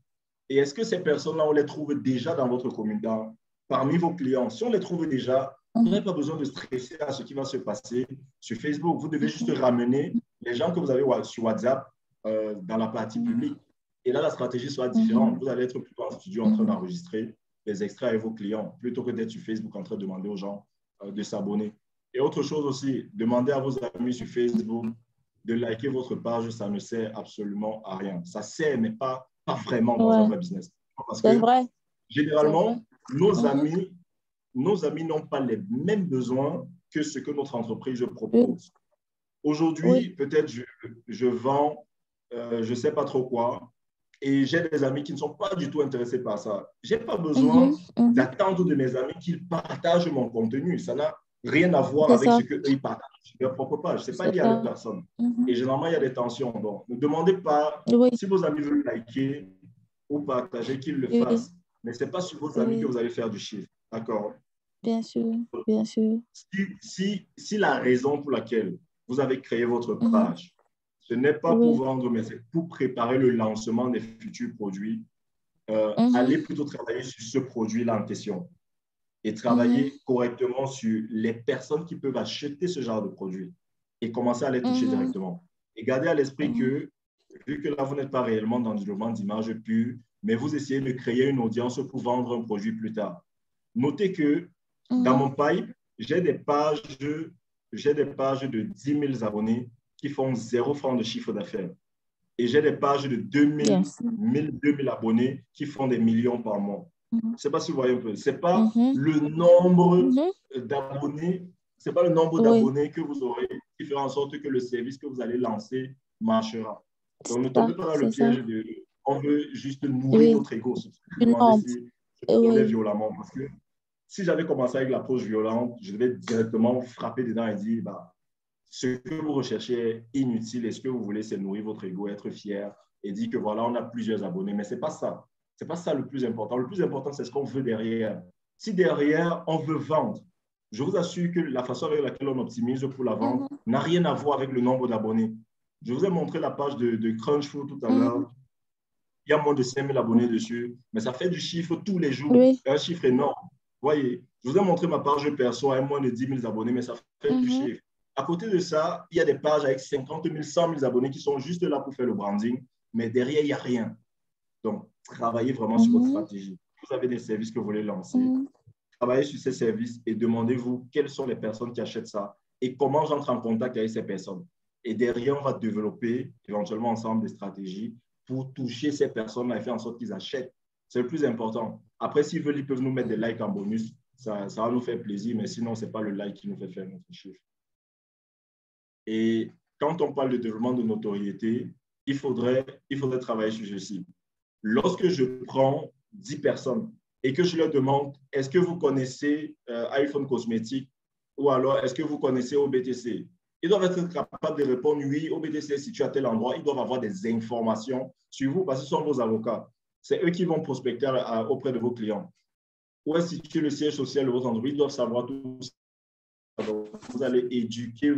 Et est-ce que ces personnes-là, on les trouve déjà dans votre communauté, parmi vos clients? Si on les trouve déjà, vous Mhm. n'avez pas besoin de stresser à ce qui va se passer sur Facebook. Vous devez juste ramener les gens que vous avez sur WhatsApp dans la partie publique. Et là, la stratégie sera différente. Mhm. Vous allez être plutôt en studio en train d'enregistrer les extraits avec vos clients, plutôt que d'être sur Facebook en train de demander aux gens de s'abonner. Et autre chose aussi, demandez à vos amis sur Facebook de liker votre page, ça ne sert absolument à rien. Ça sert, mais pas vraiment dans un vrai business. Parce que vrai. généralement, nos Mhm. amis n'ont pas les mêmes besoins que ce que notre entreprise propose. Aujourd'hui, Oui. peut-être je vends, je ne sais pas trop quoi, et j'ai des amis qui ne sont pas du tout intéressés par ça. Je n'ai pas Mhm. besoin Mhm. d'attendre de mes amis qu'ils partagent mon contenu. Ça n'a rien à voir C'est avec ce ça. qu'eux partagent sur leur propre page. Ce n'est pas C'est lié à la ça. personne. Mhm. Et généralement, il y a des tensions. Donc, ne demandez pas Oui. si vos amis veulent liker ou partager, qu'ils le Oui. fassent. Mais ce n'est pas sur vos amis que vous Oui. allez faire du chiffre. D'accord? Bien sûr. Bien sûr. Si la raison pour laquelle vous avez créé votre Mhm. page, ce n'est pas pour Oui. vendre, mais c'est pour préparer le lancement des futurs produits, allez Mhm. plutôt travailler sur ce produit-là en question et Mhm. travailler correctement sur les personnes qui peuvent acheter ce genre de produit et commencer à les toucher Mhm. directement. Et gardez à l'esprit Mhm. que, vu que là, vous n'êtes pas réellement dans le développement d'image pure, mais vous essayez de créer une audience pour vendre un produit plus tard. Notez que dans Mhm. mon pipe, j'ai des pages de 10 000 abonnés qui font 0 francs de chiffre d'affaires. Et j'ai des pages de 2 000, Bien sûr. 2 000 abonnés qui font des millions par mois. Je Mhm. ne sais pas si vous voyez un peu. Ce n'est pas Mhm. le nombre Mhm. d'abonnés, c'est pas le nombre Oui. d'abonnés que vous aurez qui fera en sorte que le service que vous allez lancer marchera. Donc, ne Ça, tombez pas dans le c'est ça. piège de on veut juste nourrir Oui. votre ego. Si vous Une demandez norme. si je répondais Oui. violemment. Parce que si j'avais commencé avec l'approche violente, je devais directement frapper dedans et dire bah, ce que vous recherchez est inutile et ce que vous voulez, c'est nourrir votre ego, être fier et dire que voilà, on a plusieurs abonnés. Mais ce n'est pas ça. Ce n'est pas ça le plus important. Le plus important, c'est ce qu'on veut derrière. Si derrière, on veut vendre, je vous assure que la façon avec laquelle on optimise pour la vente Mhm. n'a rien à voir avec le nombre d'abonnés. Je vous ai montré la page de Crunchflow tout à Mhm. l'heure. Il y a moins de 5 000 abonnés dessus, mais ça fait du chiffre tous les jours. Oui. Un chiffre énorme. Voyez, je vous ai montré ma page perso avec moins de 10 000 abonnés, mais ça fait du Mhm. chiffre. À côté de ça, il y a des pages avec 50 000, 100 000 abonnés qui sont juste là pour faire le branding, mais derrière, il n'y a rien. Donc, travaillez vraiment sur votre Mhm. stratégie. Vous avez des services que vous voulez lancer. Mhm. Travaillez sur ces services et demandez-vous quelles sont les personnes qui achètent ça et comment j'entre en contact avec ces personnes. Et derrière, on va développer éventuellement ensemble des stratégies pour toucher ces personnes-là et faire en sorte qu'ils achètent. C'est le plus important. Après, s'ils veulent, ils peuvent nous mettre des likes en bonus. Ça va nous faire plaisir, mais sinon, ce n'est pas le like qui nous fait faire notre chiffre. Et quand on parle de développement de notoriété, il faudrait travailler sur ceci. Lorsque je prends 10 personnes et que je leur demande, est-ce que vous connaissez iPhone Cosmétique ou alors est-ce que vous connaissez OBTC? Ils doivent être capables de répondre oui, OBTC est situé à tel endroit. Ils doivent avoir des informations sur vous parce que ce sont vos avocats. C'est eux qui vont prospecter auprès de vos clients. Où est situé le siège social de votre entreprise? Ils doivent savoir tout ça. Donc, vous allez éduquer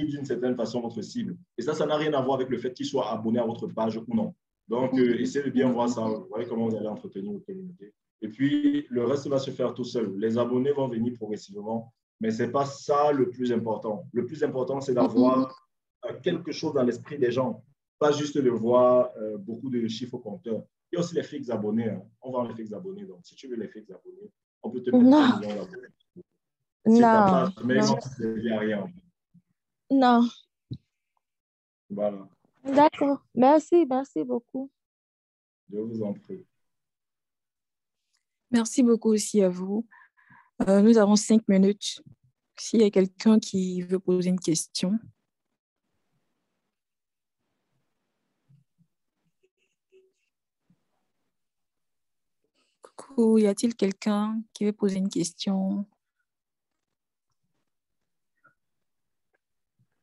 d'une certaine façon votre cible. Et ça n'a rien à voir avec le fait qu'ils soient abonnés à votre page ou non. Donc, essayez de bien voir ça. Vous voyez comment vous allez entretenir votre communauté. Et puis, le reste va se faire tout seul. Les abonnés vont venir progressivement, mais ce n'est pas ça le plus important. Le plus important, c'est Mhm. d'avoir quelque chose dans l'esprit des gens, pas juste de voir beaucoup de chiffres au compteur. Il y a aussi les fixes abonnés. Hein. On vend les fixes abonnés. Donc, si tu veux les fixes abonnés, on peut te mettre 1 Non. million d'abonnés. Si ta page Non. mail Non. ne servait à rien. Non. Voilà, D'accord. Merci. Merci beaucoup. je vous en prie. Merci beaucoup aussi à vous. Nous avons 5 minutes. S'il y a quelqu'un qui veut poser une question. Coucou, y a-t-il quelqu'un qui veut poser une question?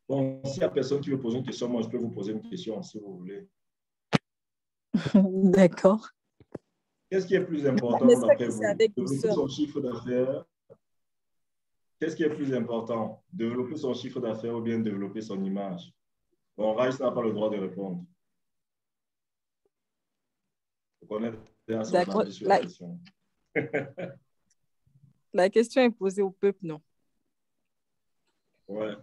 Bon, s'il n'y a personne qui veut poser une question, moi, je peux vous poser une question si vous voulez. D'accord. Qu'est-ce qui est plus important N'est-ce pas d'après que c'est vous? avec Développer douceur? son chiffre d'affaires. Qu'est-ce qui est plus important? Développer son chiffre d'affaires ou bien développer son image? Bon, Rice n'a pas le droit de répondre. Vous connaissez déjà son D'accord. avis sur la question. La question est posée au peuple, non? Ouais.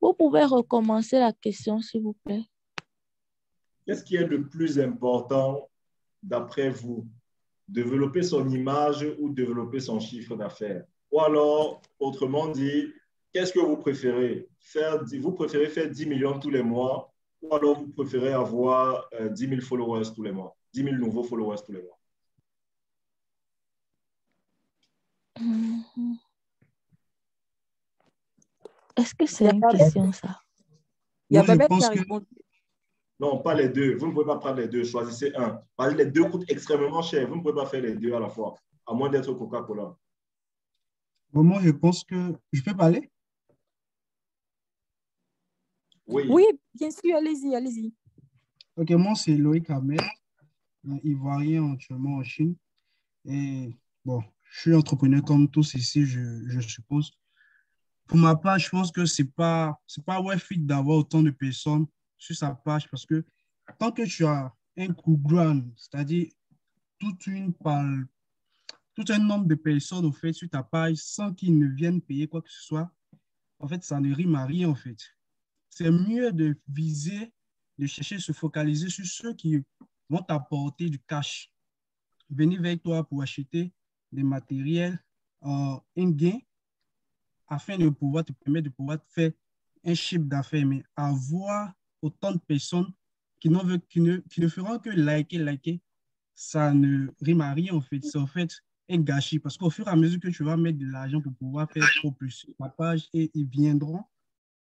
Vous pouvez recommencer la question, s'il vous plaît. Qu'est-ce qui est le plus important d'après vous? Développer son image ou développer son chiffre d'affaires? Ou alors, autrement dit, qu'est-ce que vous préférez faire? Vous préférez faire 10 millions tous les mois ou alors vous préférez avoir 10 000 followers tous les mois, 10 000 nouveaux followers tous les mois? Est-ce que Il c'est y a une pas, question, ça? il y a Moi, je Babette qui pense a que répondu. Non, pas les deux. Vous ne pouvez pas prendre les deux. Choisissez un. Parce que les deux coûtent extrêmement cher. Vous ne pouvez pas faire les deux à la fois, à moins d'être Coca-Cola. moi, je pense que je peux parler. Oui. Oui, bien sûr, allez-y, allez-y. Ok, moi, c'est Loïc Hamel, un Ivoirien actuellement en Chine. Et bon, je suis entrepreneur comme tous ici, je suppose. Pour ma part, je pense que c'est pas worth it d'avoir autant de personnes sur sa page parce que tant que tu as un background, c'est-à-dire toute une parle, tout un nombre de personnes au fait sur ta page sans qu'ils ne viennent payer quoi que ce soit, en fait, ça ne rime à rien en fait. C'est mieux de viser, de chercher, se focaliser sur ceux qui vont t'apporter du cash, venir vers toi pour acheter des matériels un gain afin de pouvoir te permettre de pouvoir faire un chiffre d'affaires, mais avoir autant de personnes qui ne feront que liker, ça ne rime à rien en fait. C'est en fait un gâchis parce qu'au fur et à mesure que tu vas mettre de l'argent pour pouvoir faire propulser ta page et ils viendront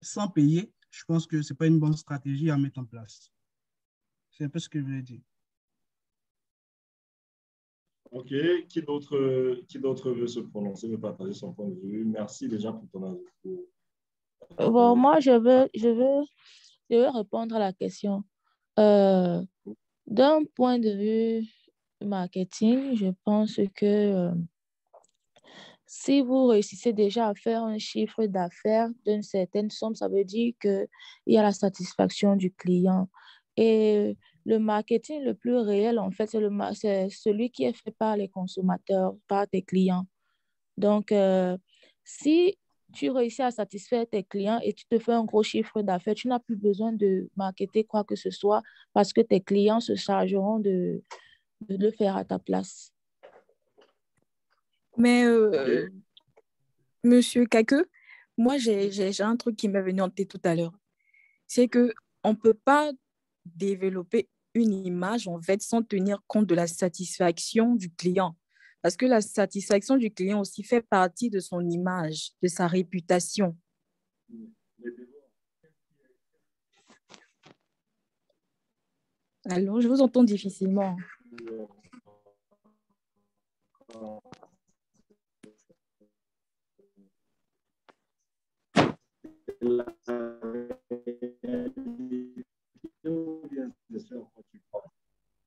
sans payer, je pense que ce n'est pas une bonne stratégie à mettre en place. C'est un peu ce que je voulais dire. OK. Qui d'autre veut se prononcer, veut partager son point de vue? Merci déjà pour ton avis. Bon, moi, je veux répondre à la question. Euh, D'un point de vue marketing, je pense que si vous réussissez déjà à faire un chiffre d'affaires d'une certaine somme, ça veut dire qu'il y a la satisfaction du client. Et le marketing le plus réel, en fait, c'est celui qui est fait par les consommateurs, par tes clients. Donc, si tu réussis à satisfaire tes clients et tu te fais un gros chiffre d'affaires, tu n'as plus besoin de marketer quoi que ce soit parce que tes clients se chargeront de le faire à ta place. Mais OK. Monsieur Kake, moi, j'ai un truc qui m'est venu en tête tout à l'heure. C'est qu'on ne peut pas développer une image, en fait, sans tenir compte de la satisfaction du client. Parce que la satisfaction du client aussi fait partie de son image, de sa réputation. Alors, je vous entends difficilement.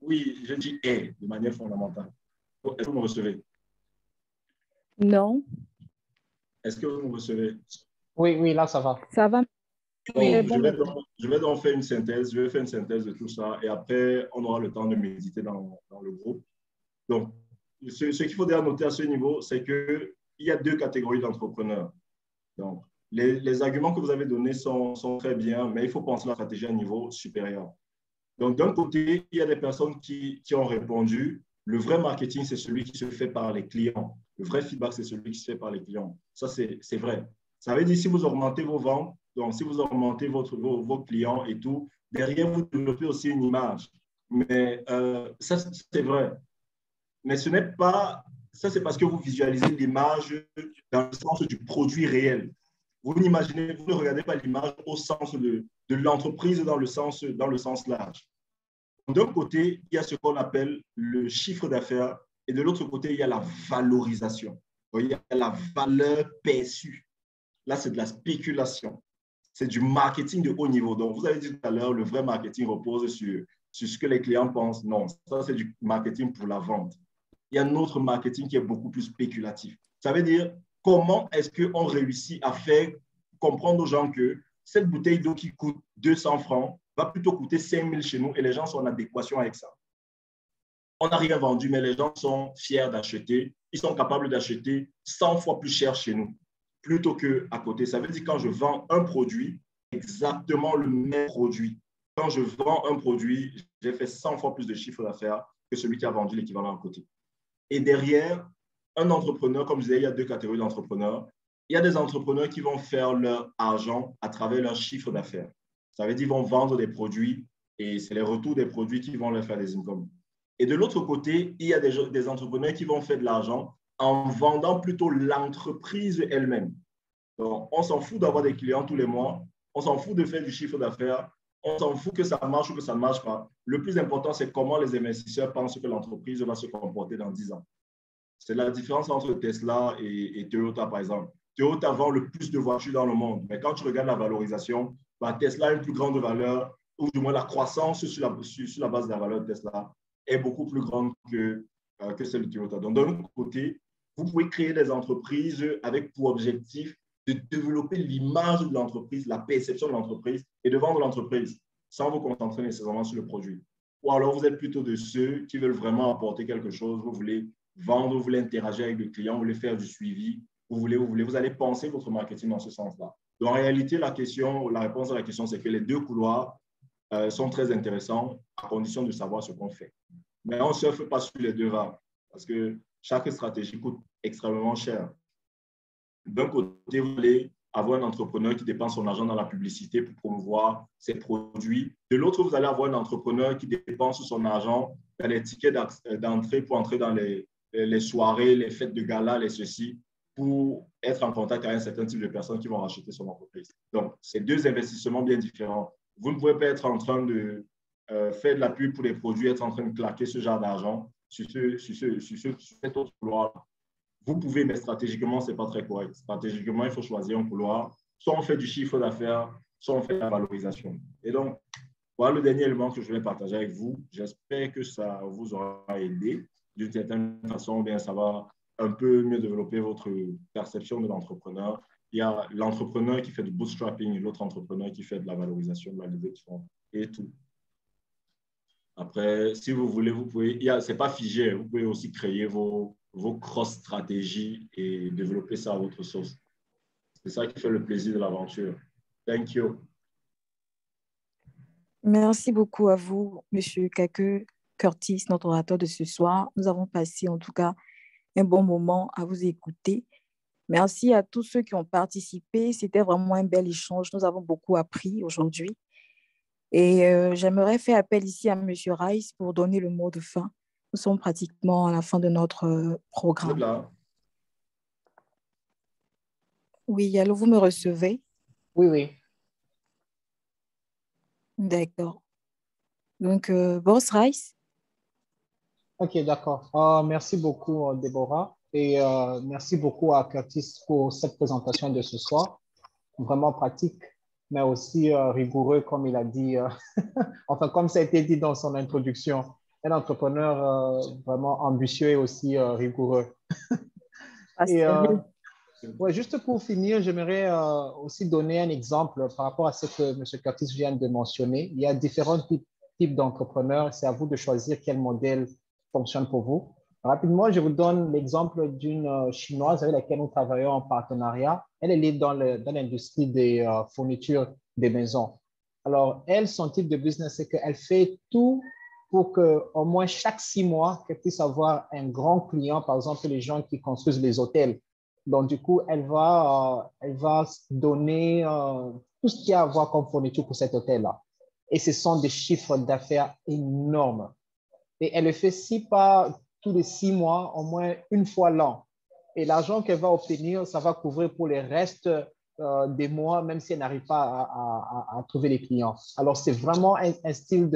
Oui, je dis est de manière fondamentale. Est-ce que vous me recevez? Non, Est-ce que vous me recevez? Oui, oui, là, ça va. ça va. Donc, C'est bon maintenant. je vais donc faire une synthèse. Je vais faire une synthèse de tout ça et après, on aura le temps de méditer dans le groupe. Donc, ce qu'il faut déjà noter à ce niveau, c'est qu'il y a deux catégories d'entrepreneurs. Donc, les arguments que vous avez donnés sont très bien, mais il faut penser à la stratégie à un niveau supérieur. Donc, d'un côté, il y a des personnes qui ont répondu. Le vrai marketing, c'est celui qui se fait par les clients. Le vrai feedback, c'est celui qui se fait par les clients. Ça, c'est vrai. Ça veut dire si vous augmentez vos ventes, donc si vous augmentez vos clients et tout, derrière, vous développez aussi une image. Mais ça, c'est vrai. Mais ce n'est pas, ça c'est parce que vous visualisez l'image dans le sens du produit réel. Vous n'imaginez, vous ne regardez pas l'image au sens de l'entreprise dans le sens large. D'un côté, il y a ce qu'on appelle le chiffre d'affaires et de l'autre côté, il y a la valorisation. Il y a la valeur perçue. Là, c'est de la spéculation. C'est du marketing de haut niveau. Donc, vous avez dit tout à l'heure, le vrai marketing repose sur ce que les clients pensent. Non, ça, c'est du marketing pour la vente. Il y a un autre marketing qui est beaucoup plus spéculatif. Ça veut dire, comment est-ce qu'on réussit à faire comprendre aux gens que cette bouteille d'eau qui coûte 200 francs va plutôt coûter 5 000 chez nous et les gens sont en adéquation avec ça. On n'a rien vendu, mais les gens sont fiers d'acheter. Ils sont capables d'acheter 100 fois plus cher chez nous plutôt qu'à côté. Ça veut dire quand je vends un produit, exactement le même produit. Quand je vends un produit, j'ai fait 100 fois plus de chiffre d'affaires que celui qui a vendu l'équivalent à côté. Et derrière, un entrepreneur, comme je disais, il y a deux catégories d'entrepreneurs. Il y a des entrepreneurs qui vont faire leur argent à travers leur chiffre d'affaires. Ça veut dire qu'ils vont vendre des produits et c'est les retours des produits qui vont leur faire des incomes. Et de l'autre côté, il y a des entrepreneurs qui vont faire de l'argent en vendant plutôt l'entreprise elle-même. Donc, on s'en fout d'avoir des clients tous les mois, on s'en fout de faire du chiffre d'affaires, on s'en fout que ça marche ou que ça ne marche pas. Le plus important, c'est comment les investisseurs pensent que l'entreprise va se comporter dans 10 ans. C'est la différence entre Tesla et Toyota, par exemple. Toyota vend le plus de voitures dans le monde, mais quand tu regardes la valorisation, bah, Tesla a une plus grande valeur, ou du moins la croissance sur la base de la valeur de Tesla est beaucoup plus grande que celle de Toyota. Donc, d'un autre côté, vous pouvez créer des entreprises avec pour objectif de développer l'image de l'entreprise, la perception de l'entreprise et de vendre l'entreprise sans vous concentrer nécessairement sur le produit. Ou alors, vous êtes plutôt de ceux qui veulent vraiment apporter quelque chose, vous voulez vendre, vous voulez interagir avec le client, vous voulez faire du suivi, vous allez penser votre marketing dans ce sens-là. Donc, en réalité, la réponse à la question, c'est que les deux couloirs sont très intéressants à condition de savoir ce qu'on fait. Mais on ne surfe pas sur les deux vagues parce que chaque stratégie coûte extrêmement cher. D'un côté, vous allez avoir un entrepreneur qui dépense son argent dans la publicité pour promouvoir ses produits. De l'autre, vous allez avoir un entrepreneur qui dépense son argent dans les tickets d'entrée pour entrer dans les soirées, les fêtes de gala, les ceci, pour être en contact avec un certain type de personnes qui vont racheter son entreprise. Donc, c'est deux investissements bien différents. Vous ne pouvez pas être en train de faire de la pub pour les produits, être en train de claquer ce genre d'argent sur cet autre couloir. Vous pouvez, mais stratégiquement, ce n'est pas très correct. Stratégiquement, il faut choisir un couloir. Soit on fait du chiffre d'affaires, soit on fait de la valorisation. Et donc, voilà le dernier élément que je voulais partager avec vous. J'espère que ça vous aura aidé d'une certaine façon, ou bien ça va un peu mieux développer votre perception de l'entrepreneur. Il y a l'entrepreneur qui fait du bootstrapping et l'autre entrepreneur qui fait de la valorisation, de la levée de fonds et tout. Après, si vous voulez, vous pouvez, ce n'est pas figé, vous pouvez aussi créer vos cross-stratégies et développer ça à votre sauce. C'est ça qui fait le plaisir de l'aventure. Thank you. Merci beaucoup à vous, M. Kake Curtis, notre orateur de ce soir. Nous avons passé en tout cas un bon moment à vous écouter. Merci à tous ceux qui ont participé. C'était vraiment un bel échange. Nous avons beaucoup appris aujourd'hui. Et j'aimerais faire appel ici à M. Rice pour donner le mot de fin. Nous sommes pratiquement à la fin de notre programme. Là. Oui, alors vous me recevez? Oui, oui. D'accord. Donc, Boss Rice? OK, d'accord. Merci beaucoup, Déborah. Et merci beaucoup à Curtis pour cette présentation de ce soir. Vraiment pratique, mais aussi rigoureux, comme il a dit. Enfin, comme ça a été dit dans son introduction, un entrepreneur vraiment ambitieux et aussi rigoureux. Et ouais, juste pour finir, j'aimerais aussi donner un exemple par rapport à ce que M. Curtis vient de mentionner. Il y a différents types d'entrepreneurs. C'est à vous de choisir quel modèle fonctionne pour vous. Rapidement, je vous donne l'exemple d'une Chinoise avec laquelle nous travaillons en partenariat. Elle est dans l'industrie des fournitures des maisons. Alors, elle, son type de business, c'est qu'elle fait tout pour qu'au moins chaque 6 mois, qu'elle puisse avoir un grand client, par exemple les gens qui construisent les hôtels. Donc, du coup, elle va donner tout ce qu'il y a à voir comme fourniture pour cet hôtel-là. Et ce sont des chiffres d'affaires énormes. Et elle le fait tous les 6 mois, au moins une fois l'an. Et l'argent qu'elle va obtenir, ça va couvrir pour les restes des mois, même si elle n'arrive pas à trouver les clients. Alors, c'est vraiment un style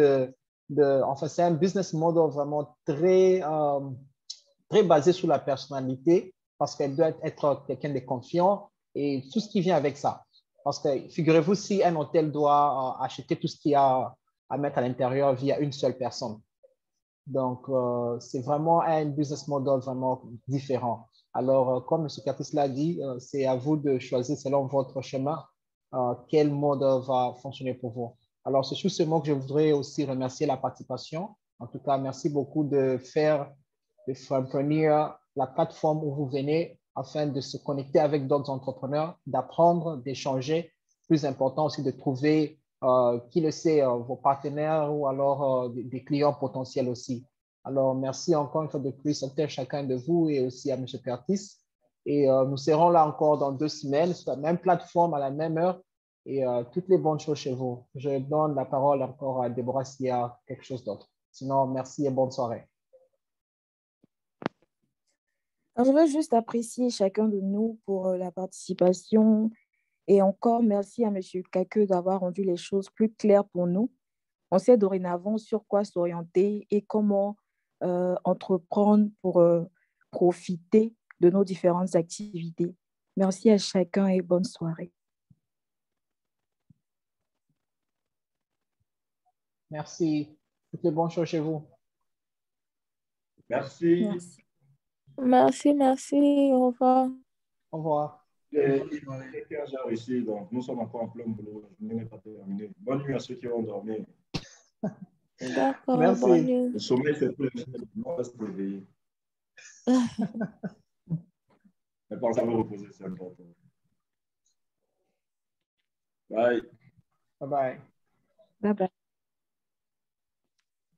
enfin, c'est un business model vraiment très basé sur la personnalité, parce qu'elle doit être quelqu'un de confiant et tout ce qui vient avec ça. Parce que figurez-vous, si un hôtel doit acheter tout ce qu'il y a à mettre à l'intérieur via une seule personne. Donc, c'est vraiment un business model vraiment différent. Alors, comme M. Curtis l'a dit, c'est à vous de choisir selon votre chemin quel mode va fonctionner pour vous. Alors, c'est sur ce mot que je voudrais aussi remercier la participation. En tout cas, merci beaucoup de faire venir la plateforme où vous venez afin de se connecter avec d'autres entrepreneurs, d'apprendre, d'échanger. Plus important aussi de trouver, qui le sait, vos partenaires ou alors des clients potentiels aussi. Alors, merci encore une fois de plus à chacun de vous et aussi à M. Curtis. Et nous serons là encore dans 2 semaines sur la même plateforme à la même heure et toutes les bonnes choses chez vous. Je donne la parole encore à Déborah s'il y a quelque chose d'autre. Sinon, merci et bonne soirée. Alors, je veux juste apprécier chacun de nous pour la participation et encore merci à M. Kake d'avoir rendu les choses plus claires pour nous. On sait dorénavant sur quoi s'orienter et comment entreprendre pour profiter de nos différentes activités. Merci à chacun et bonne soirée. Merci. Toutes les bonnes choses chez vous. Merci. Merci. Merci, merci. Au revoir. Au revoir. Il est 15 heures ici, donc nous sommes encore en plein boulot. La journée n'est pas terminée. Bonne nuit à ceux qui vont dormir. D'accord, Merci. bonne nuit. Le sommeil, c'est tout. On va se réveiller. Mais pensez à vous reposer, c'est important. Bye. Bye bye. Bye bye.